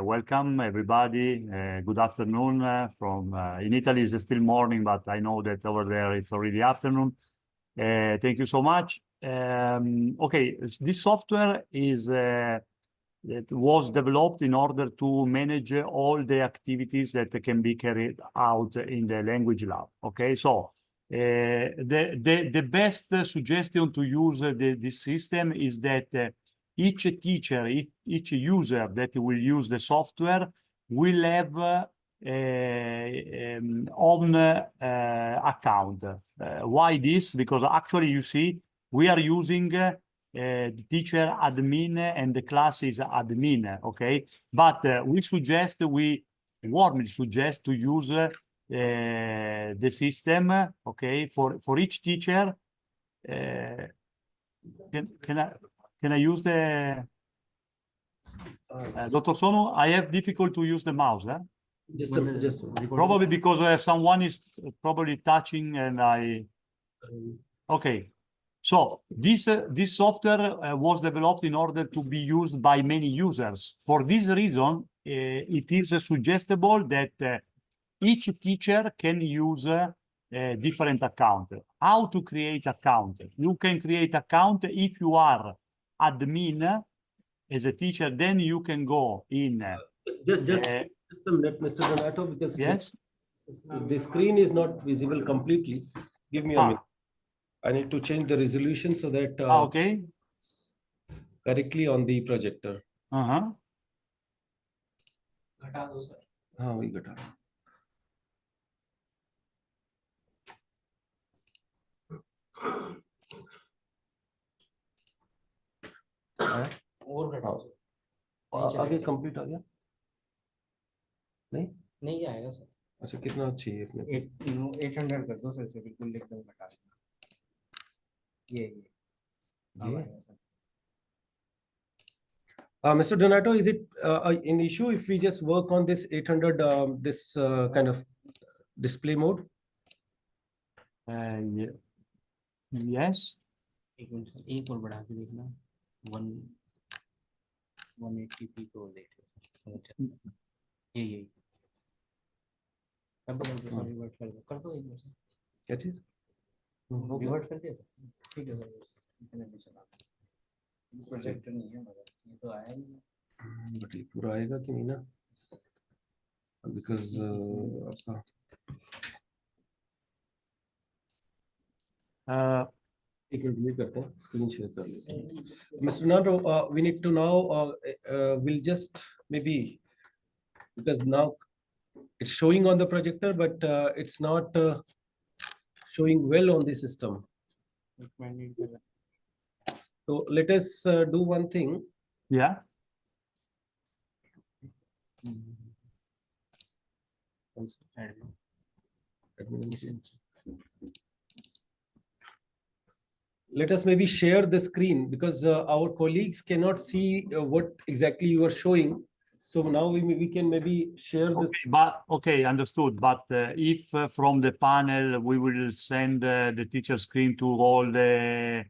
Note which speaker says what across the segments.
Speaker 1: Welcome, everybody. Good afternoon from in Italy. It's still morning, but I know that over there it's already afternoon. Thank you so much. Okay, this software is it was developed in order to manage all the activities that can be carried out in the language lab. Okay, so the best suggestion to use this system is that each teacher, each user that will use the software will have own account. Why this? Because actually, you see, we are using the teacher admin and the class is admin, okay? But we warmly suggest to use the system, okay, for each teacher. Can I use the Dr. Sono? I have difficult to use the mouse. Just probably because someone is probably touching and I. Okay, so this software was developed in order to be used by many users. For this reason, it is suggestible that each teacher can use different account. How to create account? You can create account if you are admin as a teacher, then you can go in.
Speaker 2: Just a minute, Mr. Donato, because
Speaker 1: yes,
Speaker 2: the screen is not visible completely. Give me a minute. I need to change the resolution so that
Speaker 1: okay,
Speaker 2: correctly on the projector.
Speaker 1: Uh-huh.
Speaker 2: आगे complete आ गया
Speaker 3: नहीं आएगा sir.
Speaker 2: अच्छा कितना चाहिए अपने
Speaker 3: 800 कर दो सर, से बिल्कुल लिख दो बता ये
Speaker 2: Mr. Donato, is it an issue if we just work on this 800 this kind of display mode?
Speaker 1: Yeah. Yes.
Speaker 3: एक और बढ़ा के देखना 180p को देखो ये कर दो रिवर्ट कर दो एक बार से
Speaker 2: क्या चीज
Speaker 3: रिवर्ट कर दिया ठीक है सर इतने में चला प्रोजेक्टर नहीं है मगर ये तो आया नहीं
Speaker 2: बट ये पूरा आएगा कि नहीं ना बिकॉज़ आपका एक मिनट करते हैं स्क्रीन शेयर कर लेते हैं Mr. Donato, we need to now we'll just maybe because now it's showing on the projector but it's not showing well on the system. So let us do one thing.
Speaker 1: Yeah.
Speaker 2: Let us maybe share the screen because our colleagues cannot see what exactly you are showing. So now we can maybe share this.
Speaker 1: Okay, but okay, understood. But if from the panel we will send the teacher screen to all the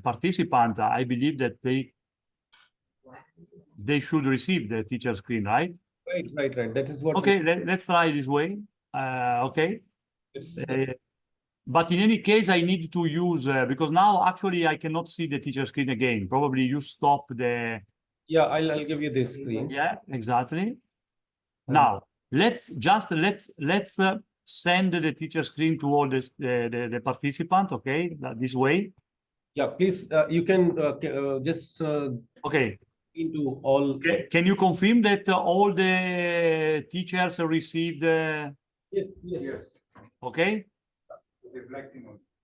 Speaker 1: participants, I believe that they should receive the teacher screen, right?
Speaker 2: Right. That is what.
Speaker 1: Okay, let's try this way. Okay. But in any case, I need to use because now actually I cannot see the teacher screen again. Probably you stop the.
Speaker 2: Yeah, I'll give you this screen.
Speaker 1: Yeah, exactly. Now let's send the teacher screen to all the participants. Okay, this way.
Speaker 2: Yeah, please. You can just.
Speaker 1: Okay.
Speaker 2: Into all.
Speaker 1: Can you confirm that all the teachers received?
Speaker 2: Yes.
Speaker 1: Okay.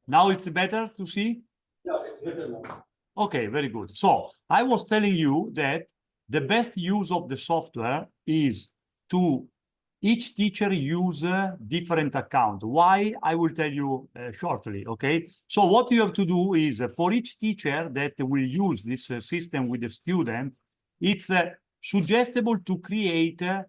Speaker 1: Now it's better to see?
Speaker 2: Yeah, it's better now.
Speaker 1: Okay, very good. So I was telling you that the best use of the software is to each teacher use a different account. Why? I will tell you shortly, okay? So what you have to do is for each teacher that will use this system with the student, it's suggestible to create a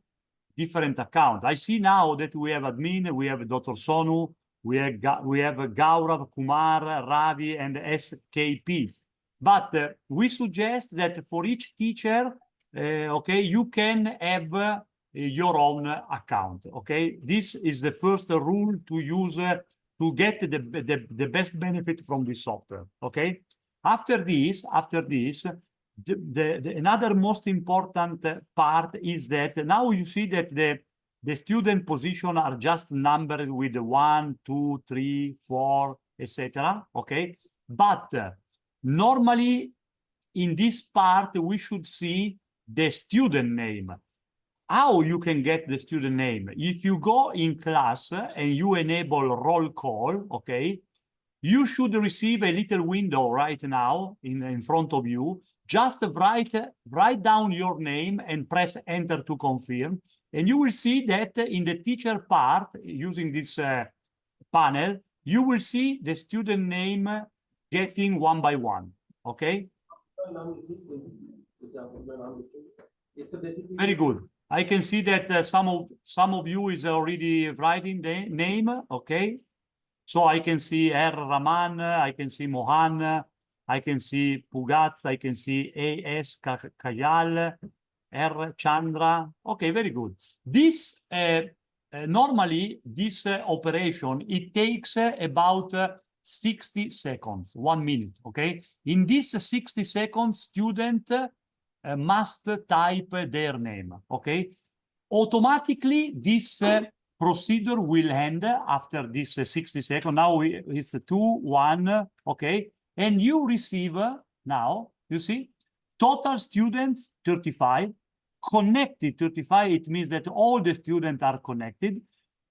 Speaker 1: different account. I see now that we have admin, we have Dr. Sonu, we have Gaurav, Kumar, Ravi, and SKP. But we suggest that for each teacher, okay, you can have your own account. Okay, this is the first rule to use to get the best benefit from this software. Okay, after this, another most important part is that now you see that the student position are just numbered with 1, 2, 3, 4, etc. Okay, but normally in this part we should see the student name. How you can get the student name? If you go in class and you enable roll call, okay, you should receive a little window right now in front of you. Just write down your name and press enter to confirm. And you will see that in the teacher part, using this panel, you will see the student name getting one by one, okay? Very good. I can see that some of you is already writing the name, okay? So I can see R. Raman, I can see Mohan, I can see Pugat, I can see A.S. Kayal, R. Chandra. Okay, very good. This, normally, this operation, it takes about 60 seconds, 1 minute, okay? In this 60 seconds, student must type their name, okay? Automatically, this procedure will end after this 60 seconds. Now it's 2, 1, okay? And you receive now, you see, total students 35, connected 35, it means that all the students are connected.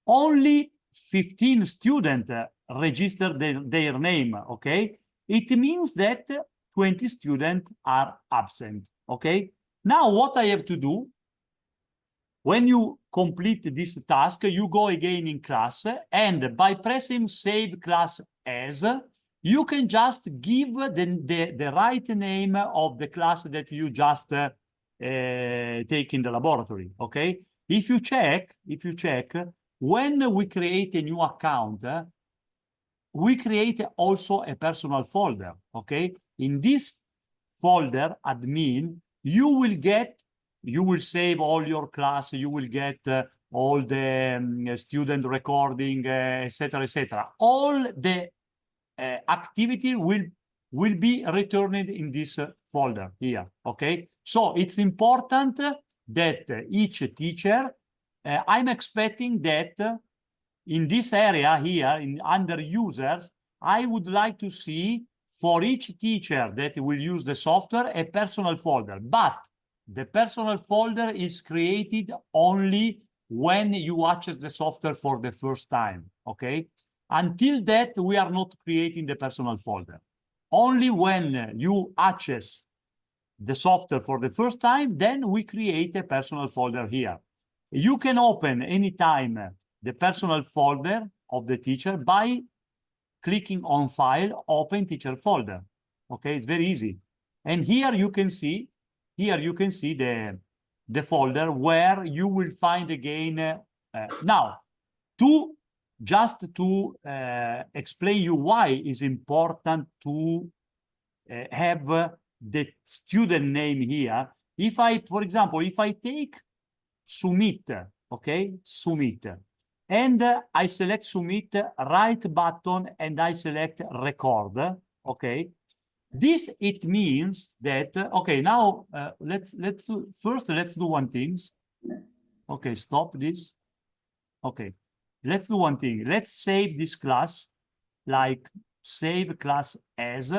Speaker 1: Only 15 students register their name, okay? It means that 20 students are absent, okay? Now what I have to do, when you complete this task, you go again in class, and by pressing Save Class As, you can just give the right name of the class that you just take in the laboratory, okay? If you check, when we create a new account, we create also a personal folder, okay? In this folder, admin, you will save all your class, you will get all the student recording, etc., etc. All the activity will be returned in this folder here, okay? So it's important that each teacher, I'm expecting that in this area here, under users, I would like to see for each teacher that will use the software, a personal folder. But the personal folder is created only when you access the software for the first time, okay? Until that, we are not creating the personal folder. Only when you access the software for the first time, then we create a personal folder here. You can open anytime the personal folder of the teacher by clicking on File, Open Teacher Folder. Okay, it's very easy. And here you can see the folder where you will find again. Now, just to explain you why it's important to have the student name here. If I, for example, if I take Sumit, okay, Sumit, and I select Sumit, right button, and I select record, okay. This, it means that, okay, now let's do one thing. Okay, stop this. Okay, let's do one thing. Let's save this class, like save class as.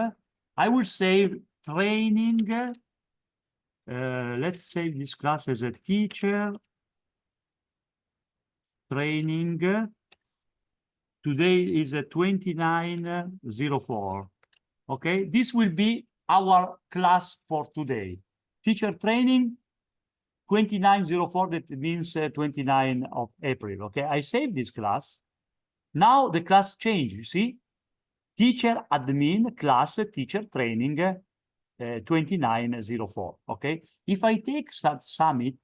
Speaker 1: I will save training. Let's save this class as a teacher training. Today is a 2904. Okay, this will be our class for today. Teacher training 2904, that means 29 of April. Okay, I save this class. Now the class change, you see? Teacher admin class teacher training 2904. Okay, if I take Summit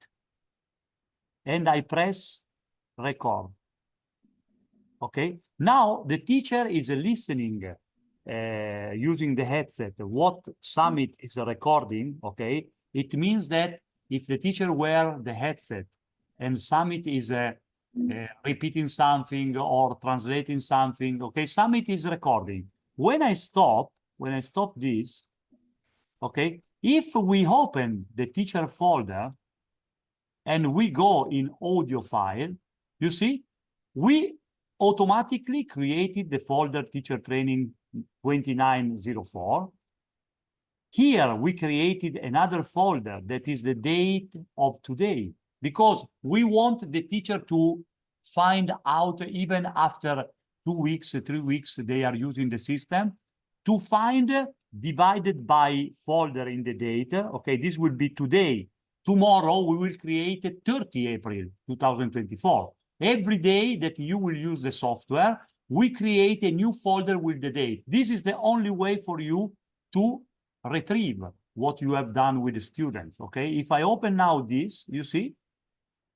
Speaker 1: and I press record, okay, now the teacher is listening using the headset what Summit is recording. Okay, it means that if the teacher wear the headset and Summit is repeating something or translating something, okay, Summit is recording. When I stop this, okay, if we open the teacher folder and we go in audio file, you see, we automatically created the folder teacher training 2904. Here we created another folder that is the date of today, because we want the teacher to find out even after 2 weeks, 3 weeks, they are using the system, to find divided by folder in the date. Okay, this will be today. Tomorrow we will create 30 April 2024. Every day that you will use the software, we create a new folder with the date. This is the only way for you to retrieve what you have done with the students. Okay, if I open now this, you see,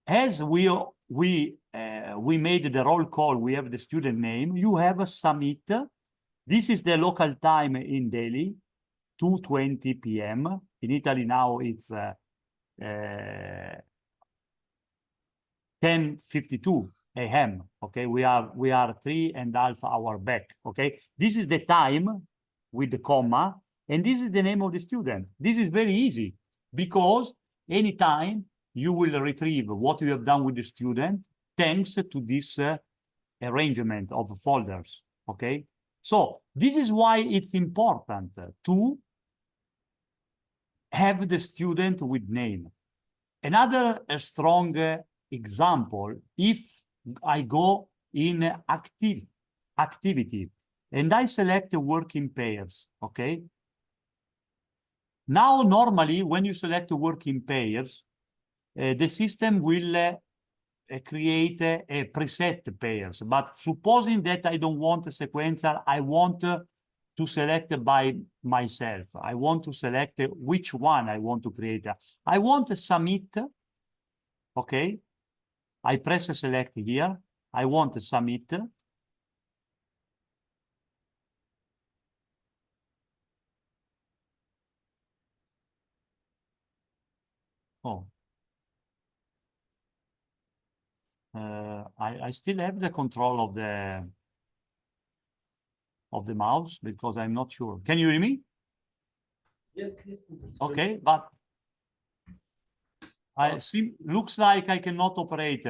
Speaker 1: as we made the roll call, we have the student name, you have a submit. This is the local time in Delhi, 2:20 p.m. In Italy now it's 10:52 a.m. Okay, we are 3.5 hours back. Okay, this is the time with the comma, and this is the name of the student. This is very easy because anytime you will retrieve what you have done with the student thanks to this arrangement of folders. Okay, so this is why it's important to have the student with name. Another strong example, if I go in activity and I select work in pairs, okay? Now, normally, when you select work in pairs, the system will create a preset pairs. But supposing that I don't want a sequential, I want to select by myself. I want to select which one I want to create. I want to submit, okay? I press select here. I want to submit. Oh. I still have the control of the mouse because I'm not sure. Can you hear me?
Speaker 2: Yes, yes.
Speaker 1: Okay, but I see, looks like I cannot operate.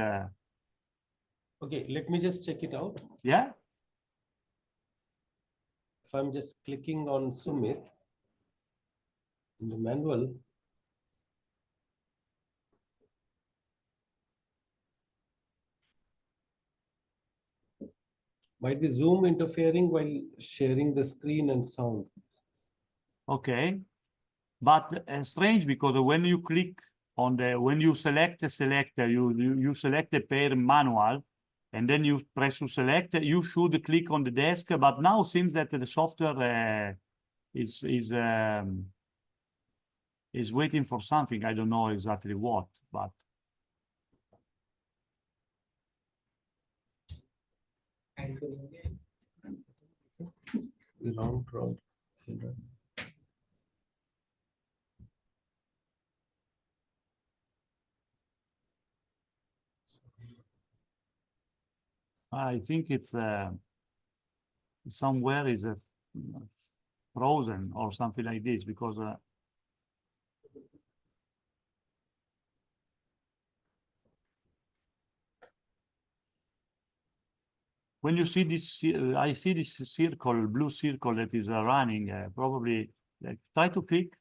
Speaker 2: Okay, let me just check it out.
Speaker 1: Yeah?
Speaker 2: If I'm just clicking on Sumit in the manual, might be Zoom interfering while sharing the screen and sound.
Speaker 1: Okay. But strange because when you click on when you select a selector, you select the pair manual, and then you press to select, you should click on the desk, but now seems that the software is waiting for something. I don't know exactly what, but
Speaker 2: Round.
Speaker 1: I think it's somewhere is frozen or something like this because when you see this, I see this circle, blue circle that is running, probably try to click.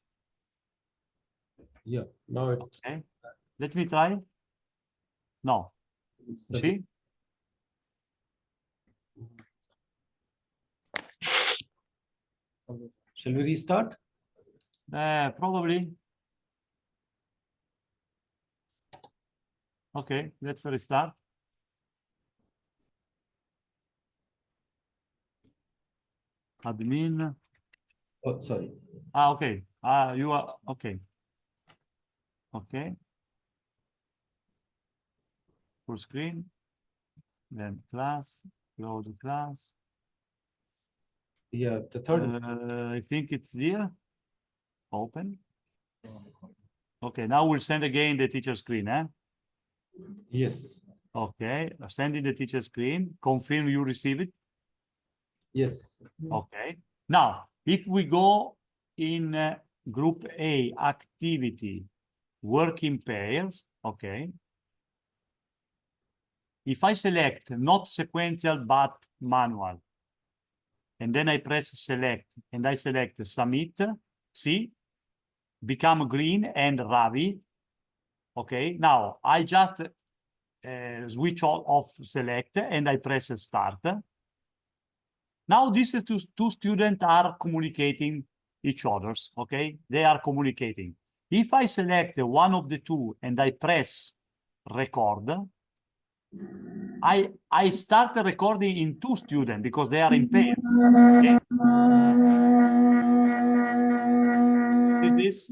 Speaker 2: Yeah, now it's
Speaker 1: Okay, let me try. No, you see?
Speaker 2: Shall we restart?
Speaker 1: Probably. Okay, let's restart. Admin.
Speaker 2: Oh, sorry.
Speaker 1: Okay. You are okay. Okay. Full screen. Then class. Close the class.
Speaker 2: Yeah, the third.
Speaker 1: I think it's here. Open. Okay, now we'll send again the teacher screen, eh?
Speaker 2: Yes,
Speaker 1: Okay, sending the teacher screen, confirm you receive it.
Speaker 2: yes.
Speaker 1: Okay. Now, if we go in group A, activity, work in pairs, okay. If I select not sequential but manual, and then I press select, and I select submit, see, become green and Ravi. Okay, now I just switch off select and I press start. Now these two students are communicating each others, okay? They are communicating. If I select one of the two and I press record, I start recording in two students because they are in pairs. Okay? Is this?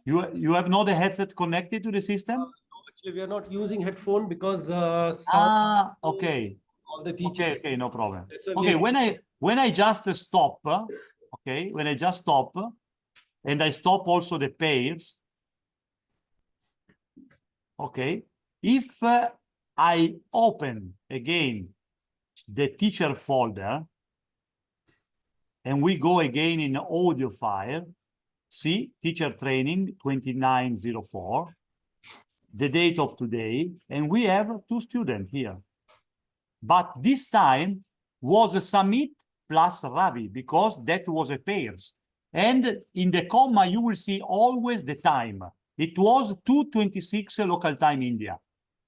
Speaker 1: You have not a headset connected to the system?
Speaker 2: No, actually, we are not using headphone because sound
Speaker 1: Ah, okay.
Speaker 2: all the teachers.
Speaker 1: Okay, no problem.
Speaker 2: That's why we
Speaker 1: Okay,
Speaker 2: are-
Speaker 1: when I just stop, okay, when I just stop, and I stop also the pairs, okay, if I open again the teacher folder, and we go again in the audio file, see, teacher training 2904, the date of today, and we have two students here. But this time was a submit plus Ravi because that was a pairs. And in the comma, you will see always the time. It was 2:26 local time India.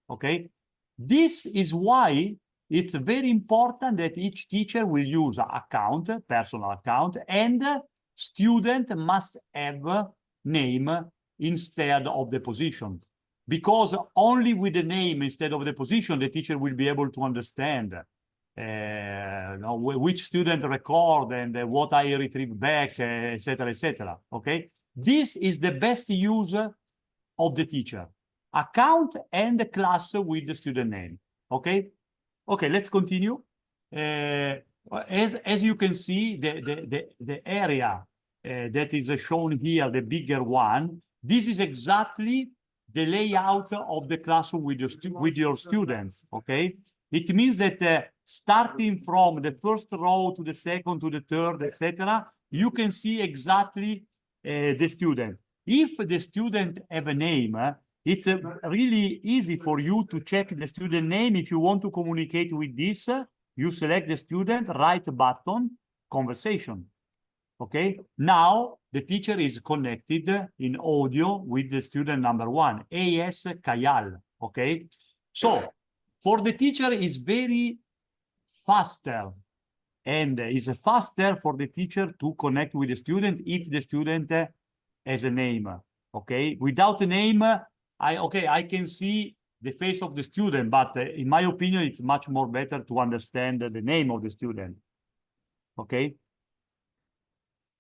Speaker 1: Okay. This is why it's very important that each teacher will use an account, personal account, and student must have name instead of the position. Because only with the name instead of the position, the teacher will be able to understand which student record and what I retrieve back, etc., etc. Okay, this is the best use of the teacher account and the class with the student name. Okay, okay, let's continue. As you can see, the area that is shown here, the bigger one, this is exactly the layout of the classroom with your students, okay? It means that starting from the first row to the second, to the third, etc., you can see exactly the student. If the student have a name, it's really easy for you to check the student name. If you want to communicate with this, you select the student, right button, conversation. Okay, now the teacher is connected in audio with the student number one, AS Kayal. Okay, so for the teacher is very faster, and is faster for the teacher to connect with the student if the student has a name. Okay, without a name, I can see the face of the student, but in my opinion, it's much more better to understand the name of the student. Okay.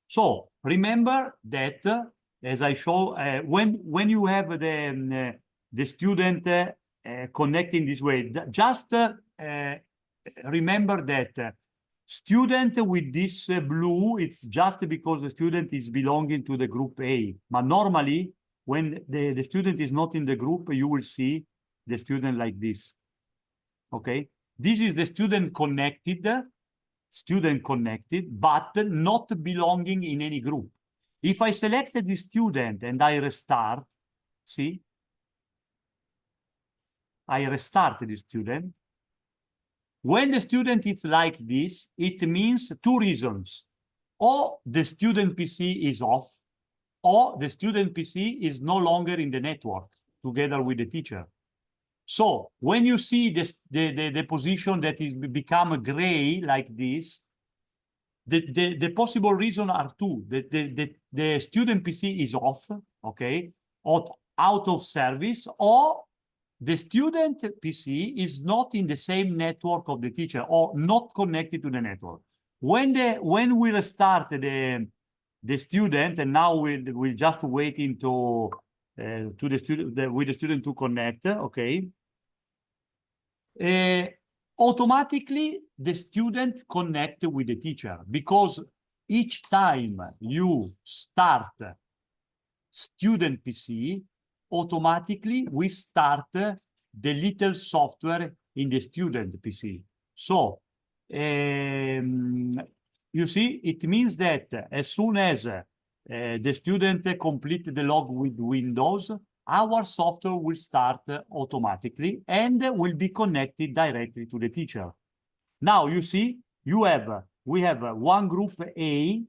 Speaker 1: So remember that as I show, when you have the student connecting this way, just remember that student with this blue, it's just because the student is belonging to the group A. But normally, when the student is not in the group, you will see the student like this. Okay, this is the student connected, but not belonging in any group. If I select the student and I restart, see, I restart the student. When the student is like this, it means two reasons. Or the student PC is off, or the student PC is no longer in the network together with the teacher. So when you see this, the position that is become gray like this, the possible reason are two. The student PC is off, okay, or out of service, or the student PC is not in the same network of the teacher or not connected to the network. When we restart the student, and now we're just waiting to the student with the student to connect, okay. Automatically the student connect with the teacher, because each time you start student PC, automatically we start the little software in the student PC. So you see, it means that as soon as the student complete the log with Windows, our software will start automatically and will be connected directly to the teacher. Now you see, we have one group A,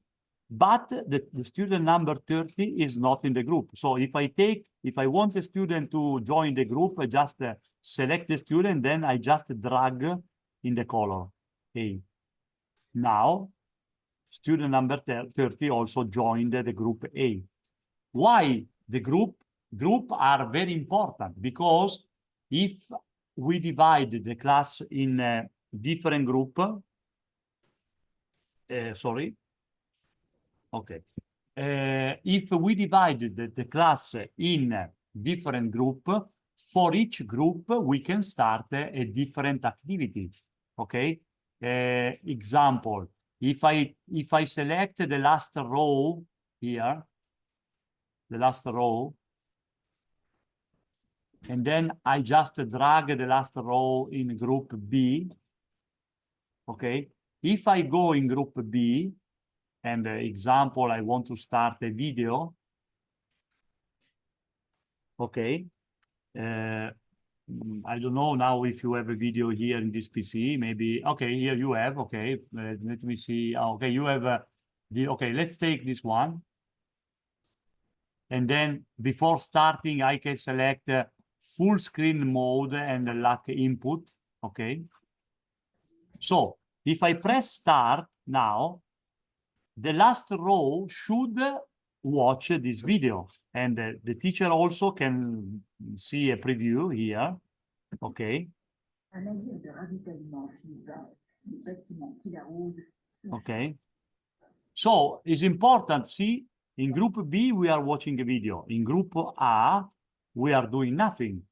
Speaker 1: but the student number 30 is not in the group. So if I want a student to join the group, I just select the student, then I just drag in the color A. Now, student number 30 also joined the group A. Why the group are very important? Because if we divide the class in a different group, sorry, okay. If we divide the class in a different group, for each group, we can start a different activity, okay? Example, if I select the last row here, the last row, and then I just drag the last row in group B, okay? If I go in group B, and example, I want to start a video, okay? I don't know now if you have a video here in this PC, maybe, okay, here you have, okay, let me see, okay, you have, okay, let's take this one. And then before starting, I can select full screen mode and lock input, okay? So if I press start now, the last row should watch this video, and the teacher also can see a preview here, okay?
Speaker 4: Un navire de ravitaillement fit vent, les bâtiments qui l'arrosent.
Speaker 1: Okay. So it's important, see, in group B, we are watching a video. In group A, we are doing nothing.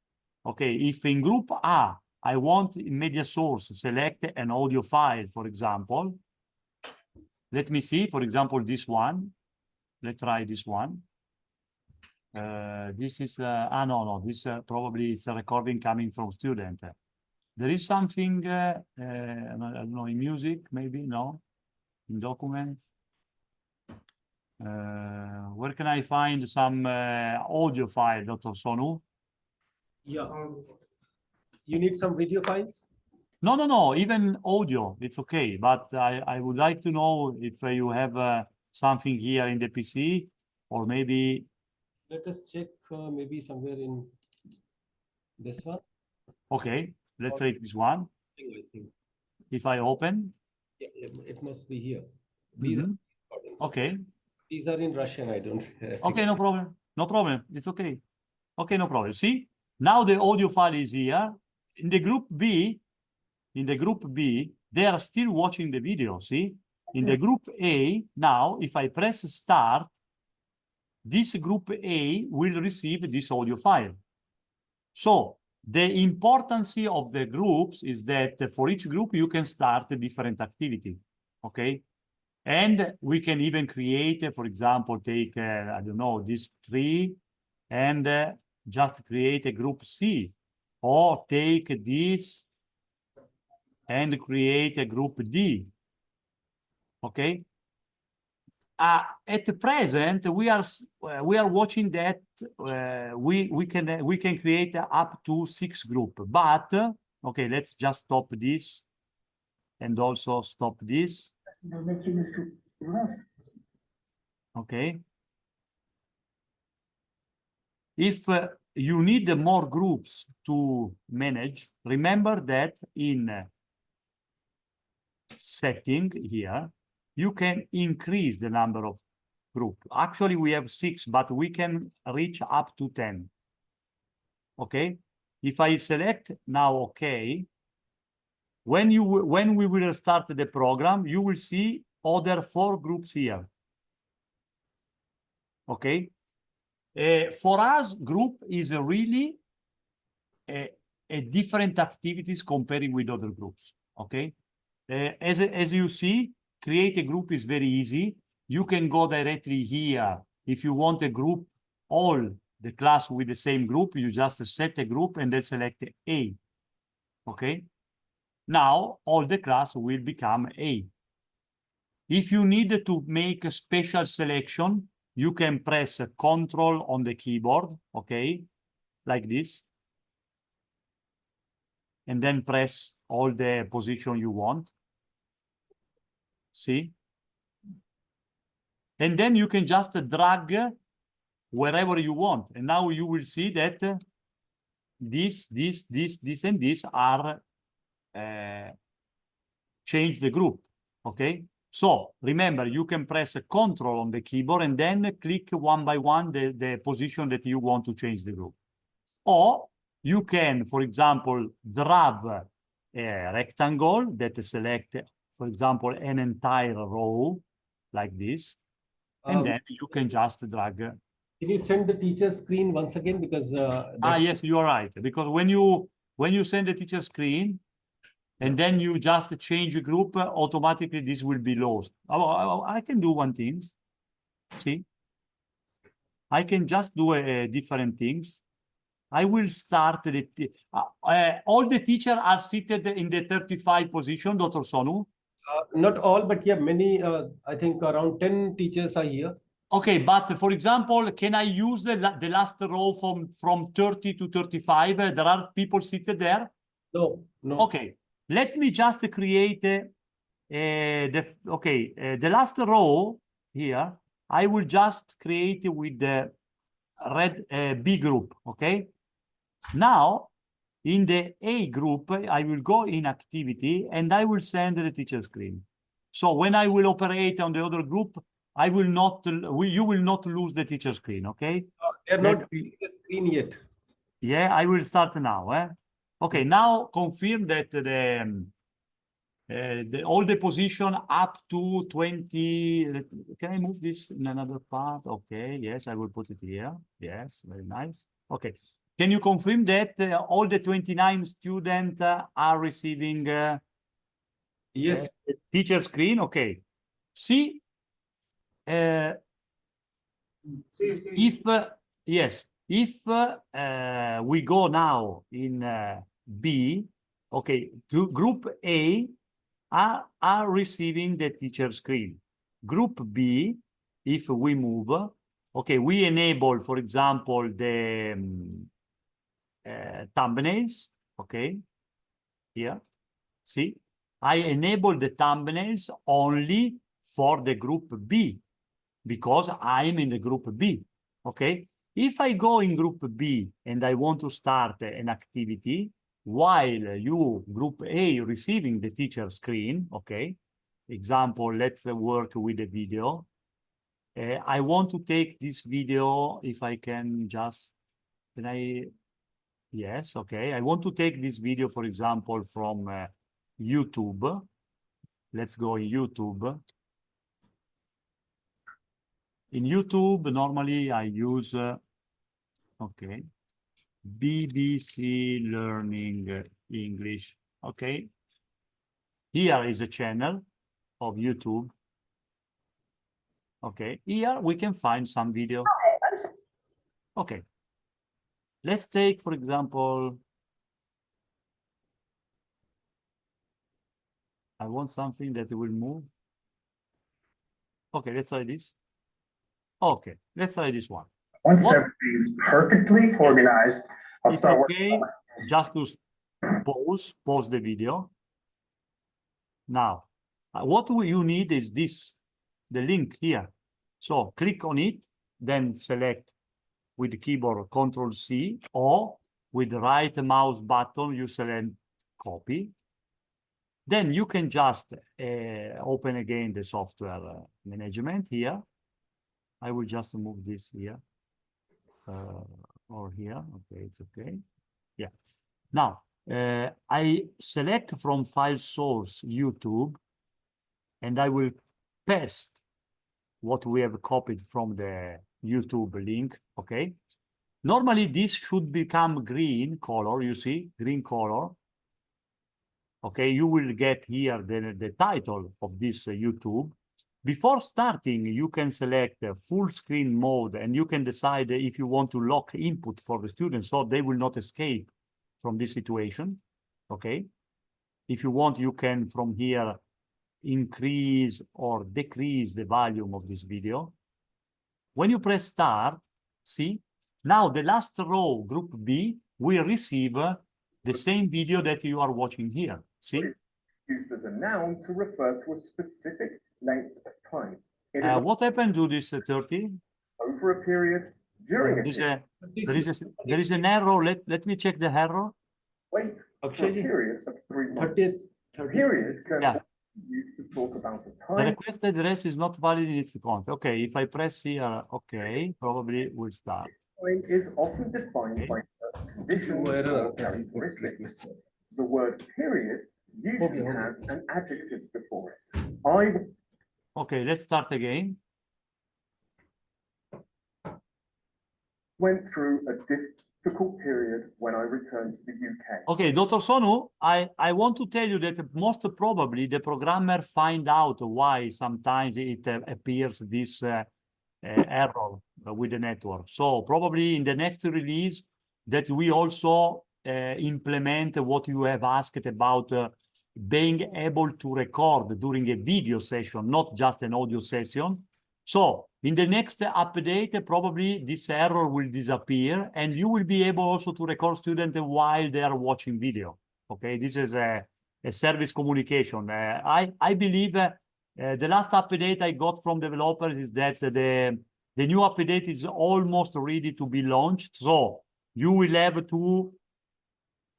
Speaker 1: Okay, if in group A, I want in media source, select an audio file, for example. Let me see, for example, this one. Let's try this one. This is, no, this probably it's a recording coming from student. There is something, I don't know, in music, maybe, no? In documents. Where can I find some audio file, Dr. Sonu?
Speaker 2: Yeah. You need some video files?
Speaker 1: No, even audio, it's okay. But I would like to know if you have something here in the PC, or maybe.
Speaker 2: Let us check maybe somewhere in this one.
Speaker 1: Okay, let's take this one.
Speaker 2: I think.
Speaker 1: If I open.
Speaker 2: Yeah, it must be here. These are recordings.
Speaker 1: Okay.
Speaker 2: These are in Russian, I don't.
Speaker 1: Okay, no problem. No problem. It's okay. Okay, no problem. See, now the audio file is here. In the group B, they are still watching the video, see? In the group A, now, if I press start, this group A will receive this audio file. So the importance of the groups is that for each group, you can start a different activity, okay? And we can even create, for example, take, I don't know, this tree and just create a group C, or take this and create a group D, okay? At present, we are watching that we can create up to 6 groups, but okay, let's just stop this and also stop this. Okay. If you need more groups to manage, remember that in setting here, you can increase the number of groups. Actually, we have 6, but we can reach up to 10. Okay. If I select now, okay, when we will start the program, you will see other 4 groups here. Okay. For us, group is really a different activities comparing with other groups. Okay. As you see, create a group is very easy. You can go directly here. If you want a group all the class with the same group, you just set a group and then select A. Okay. Now all the class will become A. If you need to make a special selection, you can press Control on the keyboard, okay, like this. And then press all the position you want. See? And then you can just drag wherever you want. And now you will see that this, and this are change the group, okay? So remember, you can press Control on the keyboard and then click one by one the position that you want to change the group. Or you can, for example, grab a rectangle that select, for example, an entire row like this, and then you can just drag.
Speaker 2: Can you send the teacher screen once again, because
Speaker 1: Yes, you are right. Because when you send the teacher screen, and then you just change a group, automatically this will be lost. I can do one thing. See? I can just do different things. I will start all the teachers are seated in the 35 position, Dr. Sonu.
Speaker 2: not all, but yeah, many, I think around 10 teachers are here.
Speaker 1: Okay, but for example, can I use the last row from 30 to 35? There are people seated there?
Speaker 2: No, no.
Speaker 1: Okay, let me just create the last row here. I will just create with the red B group, okay? Now, in the A group, I will go in activity and I will send the teacher screen. So when I will operate on the other group, I will not, you will not lose the teacher screen, okay?
Speaker 2: They're not reading the screen yet.
Speaker 1: Yeah, I will start now. Okay, now confirm that all the position up to 20. Can I move this in another part? Okay, yes, I will put it here. Yes, very nice. Okay, can you confirm that all the 29 students are receiving
Speaker 2: Yes.
Speaker 1: teacher screen? Okay. See, if yes, if we go now in B, okay, group A are receiving the teacher screen. Group B, if we move, okay, we enable, for example, the thumbnails, okay, here, see, I enable the thumbnails only for the group B, because I'm in the group B, okay? If I go in group B and I want to start an activity, while you, group A, receiving the teacher screen, okay? Example, let's work with the video. I want to take this video, if I can just, can I, yes, okay. I want to take this video, for example, from YouTube. Let's go in YouTube. In YouTube, normally I use, okay, BBC Learning English, okay. Here is a channel of YouTube. Okay, here we can find some video. Okay, let's take, for example, I want something that will move. Okay, let's try this. Okay, let's try this one.
Speaker 5: Once everything's perfectly organized, I'll
Speaker 1: It's
Speaker 5: start
Speaker 1: okay
Speaker 5: working.
Speaker 1: just to pause the video. Now, what you need is this, the link here. So click on it, then select with the keyboard Control-C, or with the right mouse button, you select copy. Then you can just open again the software management here. I will just move this here or here. Okay, it's okay. Yeah. Now, I select from file source YouTube, and I will paste what we have copied from the YouTube link, okay? Normally, this should become green color, you see, green color. Okay, you will get here the title of this YouTube. before starting, you can select full screen mode and you can decide if you want to lock input for the students so they will not escape from this situation, okay? If you want, you can from here increase or decrease the volume of this video. When you press start, see, now the last row, group B, will receive the same video that you are watching here, see?
Speaker 5: Used as a noun to refer to a specific length of time. It is
Speaker 1: What happened to this 30?
Speaker 5: over a period, during a period.
Speaker 1: There is an error. Let me check the error.
Speaker 5: Wait for a
Speaker 2: Akshay,
Speaker 5: period of 3 months.
Speaker 2: 30th.
Speaker 5: Period can
Speaker 1: Yeah.
Speaker 5: also be used to talk about a
Speaker 1: The
Speaker 5: time.
Speaker 1: request address is not valid in its content. Okay, if I press here, okay, probably will start.
Speaker 5: Time is often defined
Speaker 1: Okay.
Speaker 5: by certain conditions
Speaker 2: Error
Speaker 5: or characteristics. The word period usually
Speaker 2: Okay.
Speaker 5: has an adjective before it. I
Speaker 1: Okay, let's start again.
Speaker 5: went through a difficult period when I returned to the UK.
Speaker 1: Okay, Dr. Sonu, I want to tell you that most probably the programmer find out why sometimes it appears this error with the network. So probably in the next release that we also implement what you have asked about being able to record during a video session, not just an audio session. So in the next update, probably this error will disappear and you will be able also to record students while they are watching video. Okay, this is a service communication. I believe the last update I got from developers is that the new update is almost ready to be launched. So you will have to,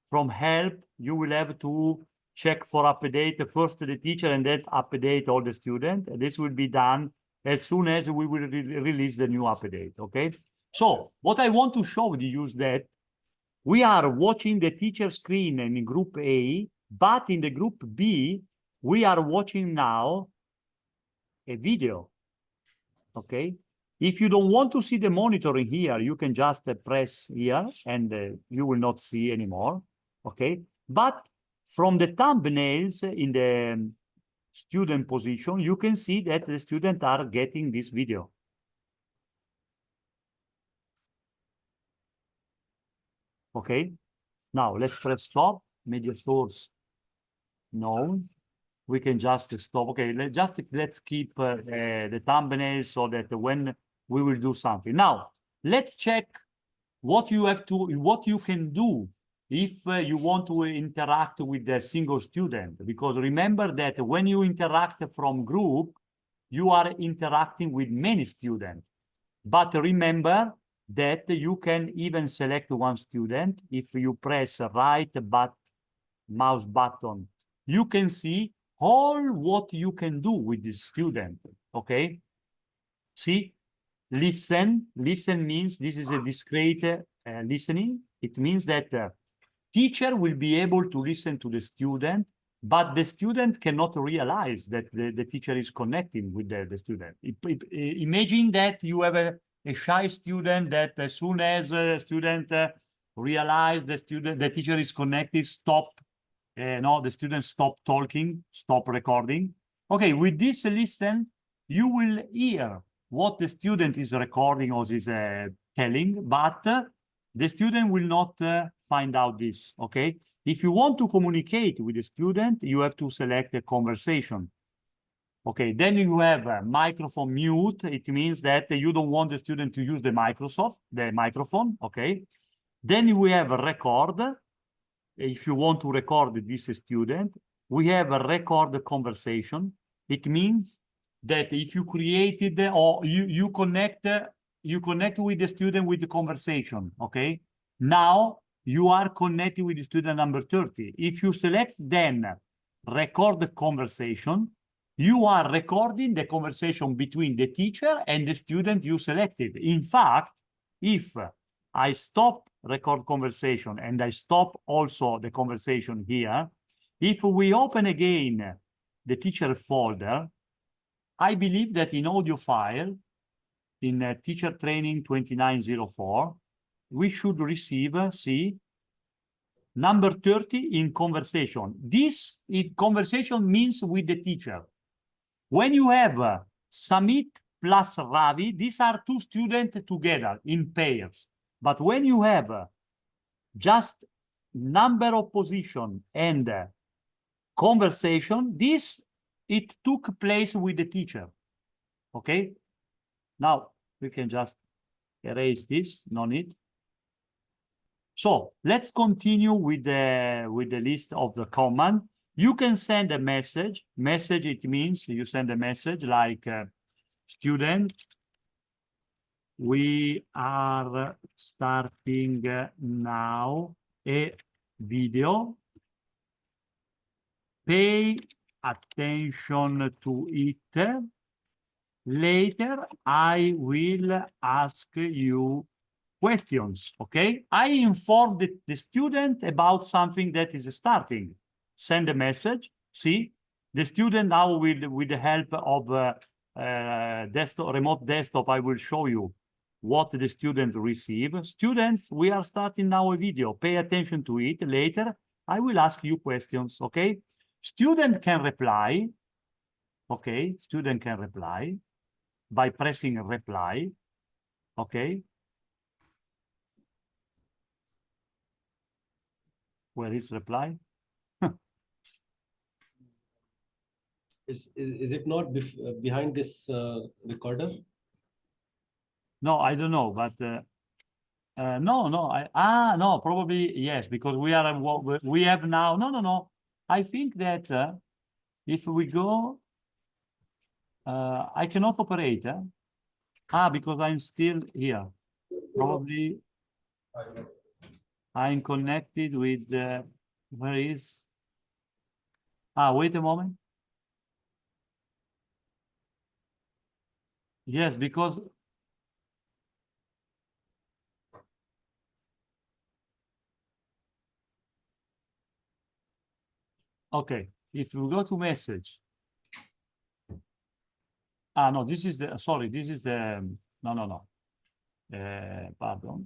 Speaker 1: from help, you will have to check for update first the teacher and then update all the students. This will be done as soon as we will release the new update, okay? So what I want to show you is that we are watching the teacher screen in group A, but in the group B, we are watching now a video, okay? If you don't want to see the monitoring here, you can just press here and you will not see anymore, okay? But from the thumbnails in the student position, you can see that the students are getting this video. Okay, now let's press stop, media source, no. We can just stop. Okay, let's keep the thumbnail so that when we will do something. Now, let's check what you can do if you want to interact with a single student. Because remember that when you interact from group, you are interacting with many students. But remember that you can even select one student. If you press right mouse button, you can see all what you can do with this student, okay? See, listen means this is a discrete listening. It means that teacher will be able to listen to the student, but the student cannot realize that the teacher is connecting with the student. Imagine that you have a shy student that as soon as a student realize the teacher is connected, the student stop talking, stop recording. Okay, with this listen, you will hear what the student is recording or is telling, but the student will not find out this, okay? If you want to communicate with the student, you have to select a conversation. Okay, then you have a microphone mute. It means that you don't want the student to use the microphone, okay? Then we have a record. If you want to record this student, we have a record conversation. It means that if you created or you connect with the student with the conversation, okay? Now you are connected with the student number 30. If you select then record the conversation, you are recording the conversation between the teacher and the student you selected. In fact, if I stop record conversation and I stop also the conversation here, if we open again the teacher folder, I believe that in audio file, in teacher training 2904, we should receive, see, number 30 in conversation. This in conversation means with the teacher. When you have Samit plus Ravi, these are two students together in pairs. But when you have just number of position and conversation, it took place with the teacher. Okay? Now we can just erase this, no need. So let's continue with the list of the command. You can send a message. Message, it means you send a message like student, we are starting now a video. Pay attention to it. Later, I will ask you questions, okay? I informed the student about something that is starting. Send a message. See, the student now with the help of remote desktop, I will show you what the student receive. Students, we are starting now a video. Pay attention to it. Later, I will ask you questions, okay? Student can reply, okay? Student can reply by pressing reply, okay? Where is reply?
Speaker 2: Is it not behind this recorder?
Speaker 1: No, I don't know, but no, probably yes, because we have now. No. I think that if we go, I cannot operate. Because I'm still here. Probably I'm connected with where is? Wait a moment. Yes, because okay, if you go to message. No, this is the, sorry, this is the, no. Pardon.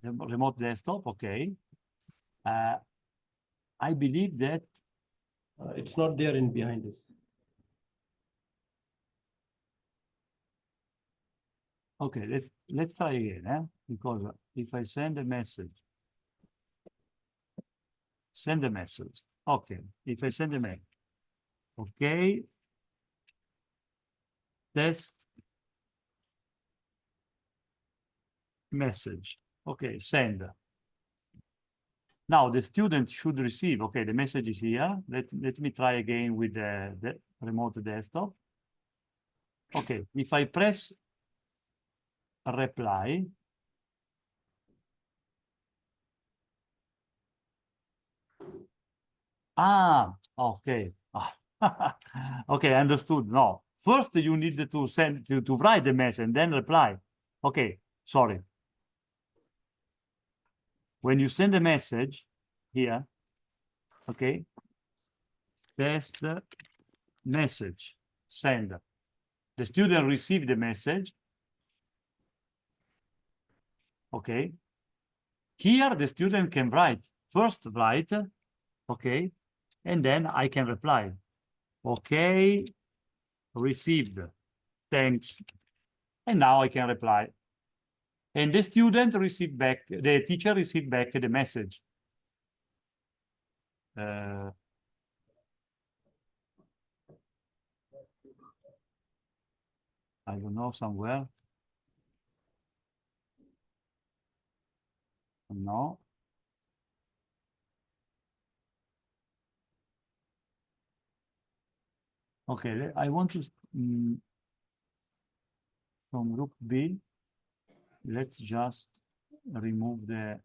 Speaker 1: The remote desktop, okay. I believe that.
Speaker 2: It's not there in behind this.
Speaker 1: Okay, let's try again, because if I send a message. Send a message. Okay, if I send a mail. Okay. Test message. Okay, send. Now the student should receive. Okay, the message is here. Let me try again with the remote desktop. Okay, if I press reply. Okay. Okay, understood. No, first you need to send to write the message and then reply. Okay, sorry. When you send a message here, okay, test message, send. The student received the message. Okay. Here the student can write, first write, okay, and then I can reply. Okay, received, thanks. And now I can reply. And the student received back, the teacher received back the message. I don't know, somewhere. No. Okay, I want to, from group B, let's just remove the,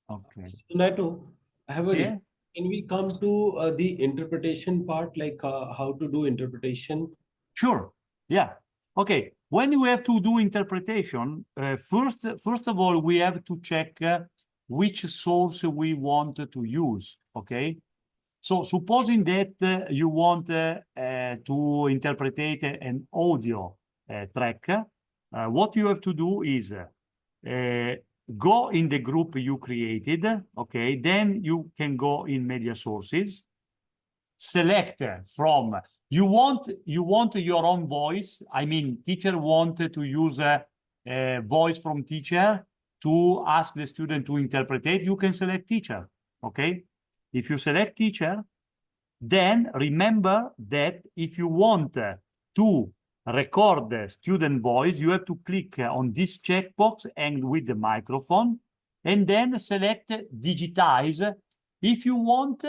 Speaker 1: okay.
Speaker 2: Nato, I have a,
Speaker 1: Yeah.
Speaker 2: can we come to the interpretation part, like how to do interpretation?
Speaker 1: Sure, yeah. Okay, when we have to do interpretation, first of all, we have to check which source we want to use, okay? So supposing that you want to interpret an audio track, what you have to do is go in the group you created, okay? Then you can go in media sources, select from You want your own voice. I mean, teacher wanted to use a voice from teacher to ask the student to interpret it. You can select teacher, okay? If you select teacher, then remember that if you want to record the student voice, you have to click on this checkbox and with the microphone, and then select digitize if you want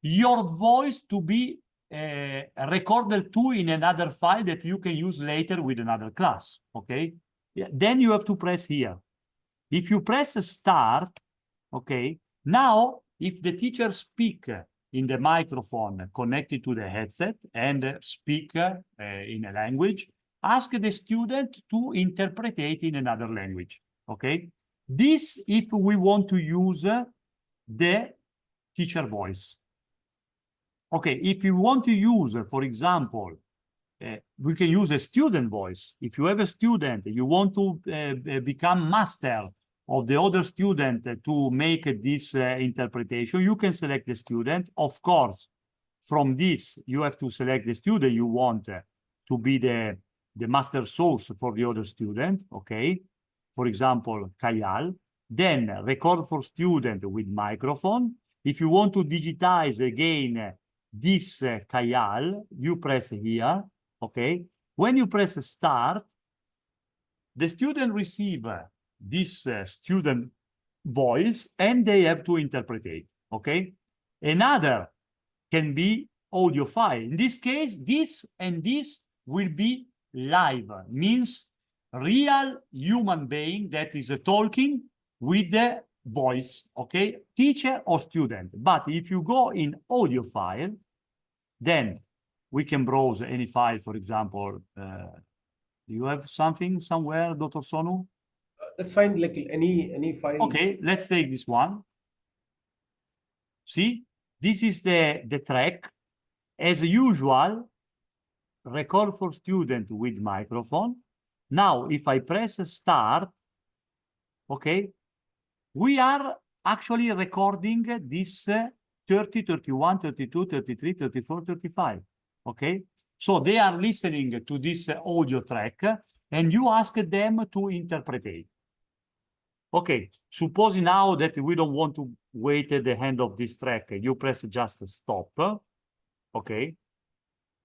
Speaker 1: your voice to be recorded too in another file that you can use later with another class, okay? Yeah, then you have to press here. If you press start, okay, now if the teacher speak in the microphone connected to the headset and speak in a language, ask the student to interpret it in another language, okay? This if we want to use the teacher voice. Okay, if you want to use, for example, we can use a student voice. If you have a student, you want to become master of the other student to make this interpretation, you can select the student. Of course, from this, you have to select the student you want to be the master source for the other student, okay? For example, Kayal. Then record for student with microphone. If you want to digitize again this Kayal, you press here, okay? When you press start, the student receive this student voice and they have to interpret it, okay? Another can be audio file. In this case, this and this will be live, means real human being that is talking with the voice, okay? Teacher or student. But if you go in audio file, then we can browse any file, for example. You have something somewhere, Dr. Sonu?
Speaker 2: That's fine, like any file.
Speaker 1: Okay, let's take this one. See, this is the track. As usual, record for student with microphone. Now, if I press start, okay, we are actually recording this 30, 31, 32, 33, 34, 35, okay? So they are listening to this audio track and you ask them to interpret it. Okay, suppose now that we don't want to wait at the end of this track, you press just stop, okay?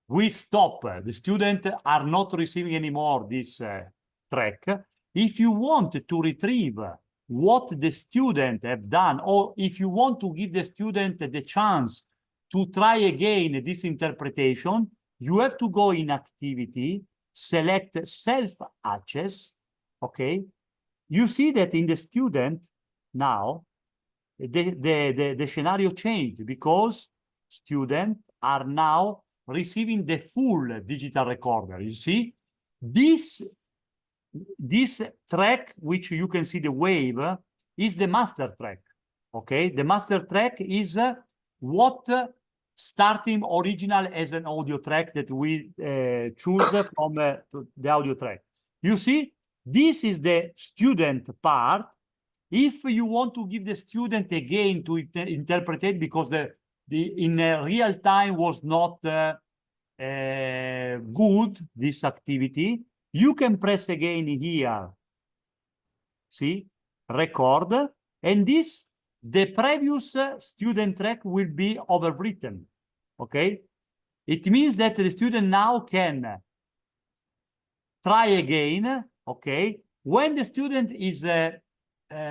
Speaker 1: We stop, the students are not receiving anymore this track. If you want to retrieve what the student have done, or if you want to give the student the chance to try again this interpretation, you have to go in activity, select self-access, okay? You see that in the student now, the scenario changed because students are now receiving the full digital recorder. You see, this track, which you can see the wave, is the master track, okay? The master track is what starting original as an audio track that we choose from the audio track. You see, this is the student part. If you want to give the student again to interpret it because in real time was not good, this activity, you can press again here, see, record, and the previous student track will be overwritten, okay? It means that the student now can try again, okay? When the student is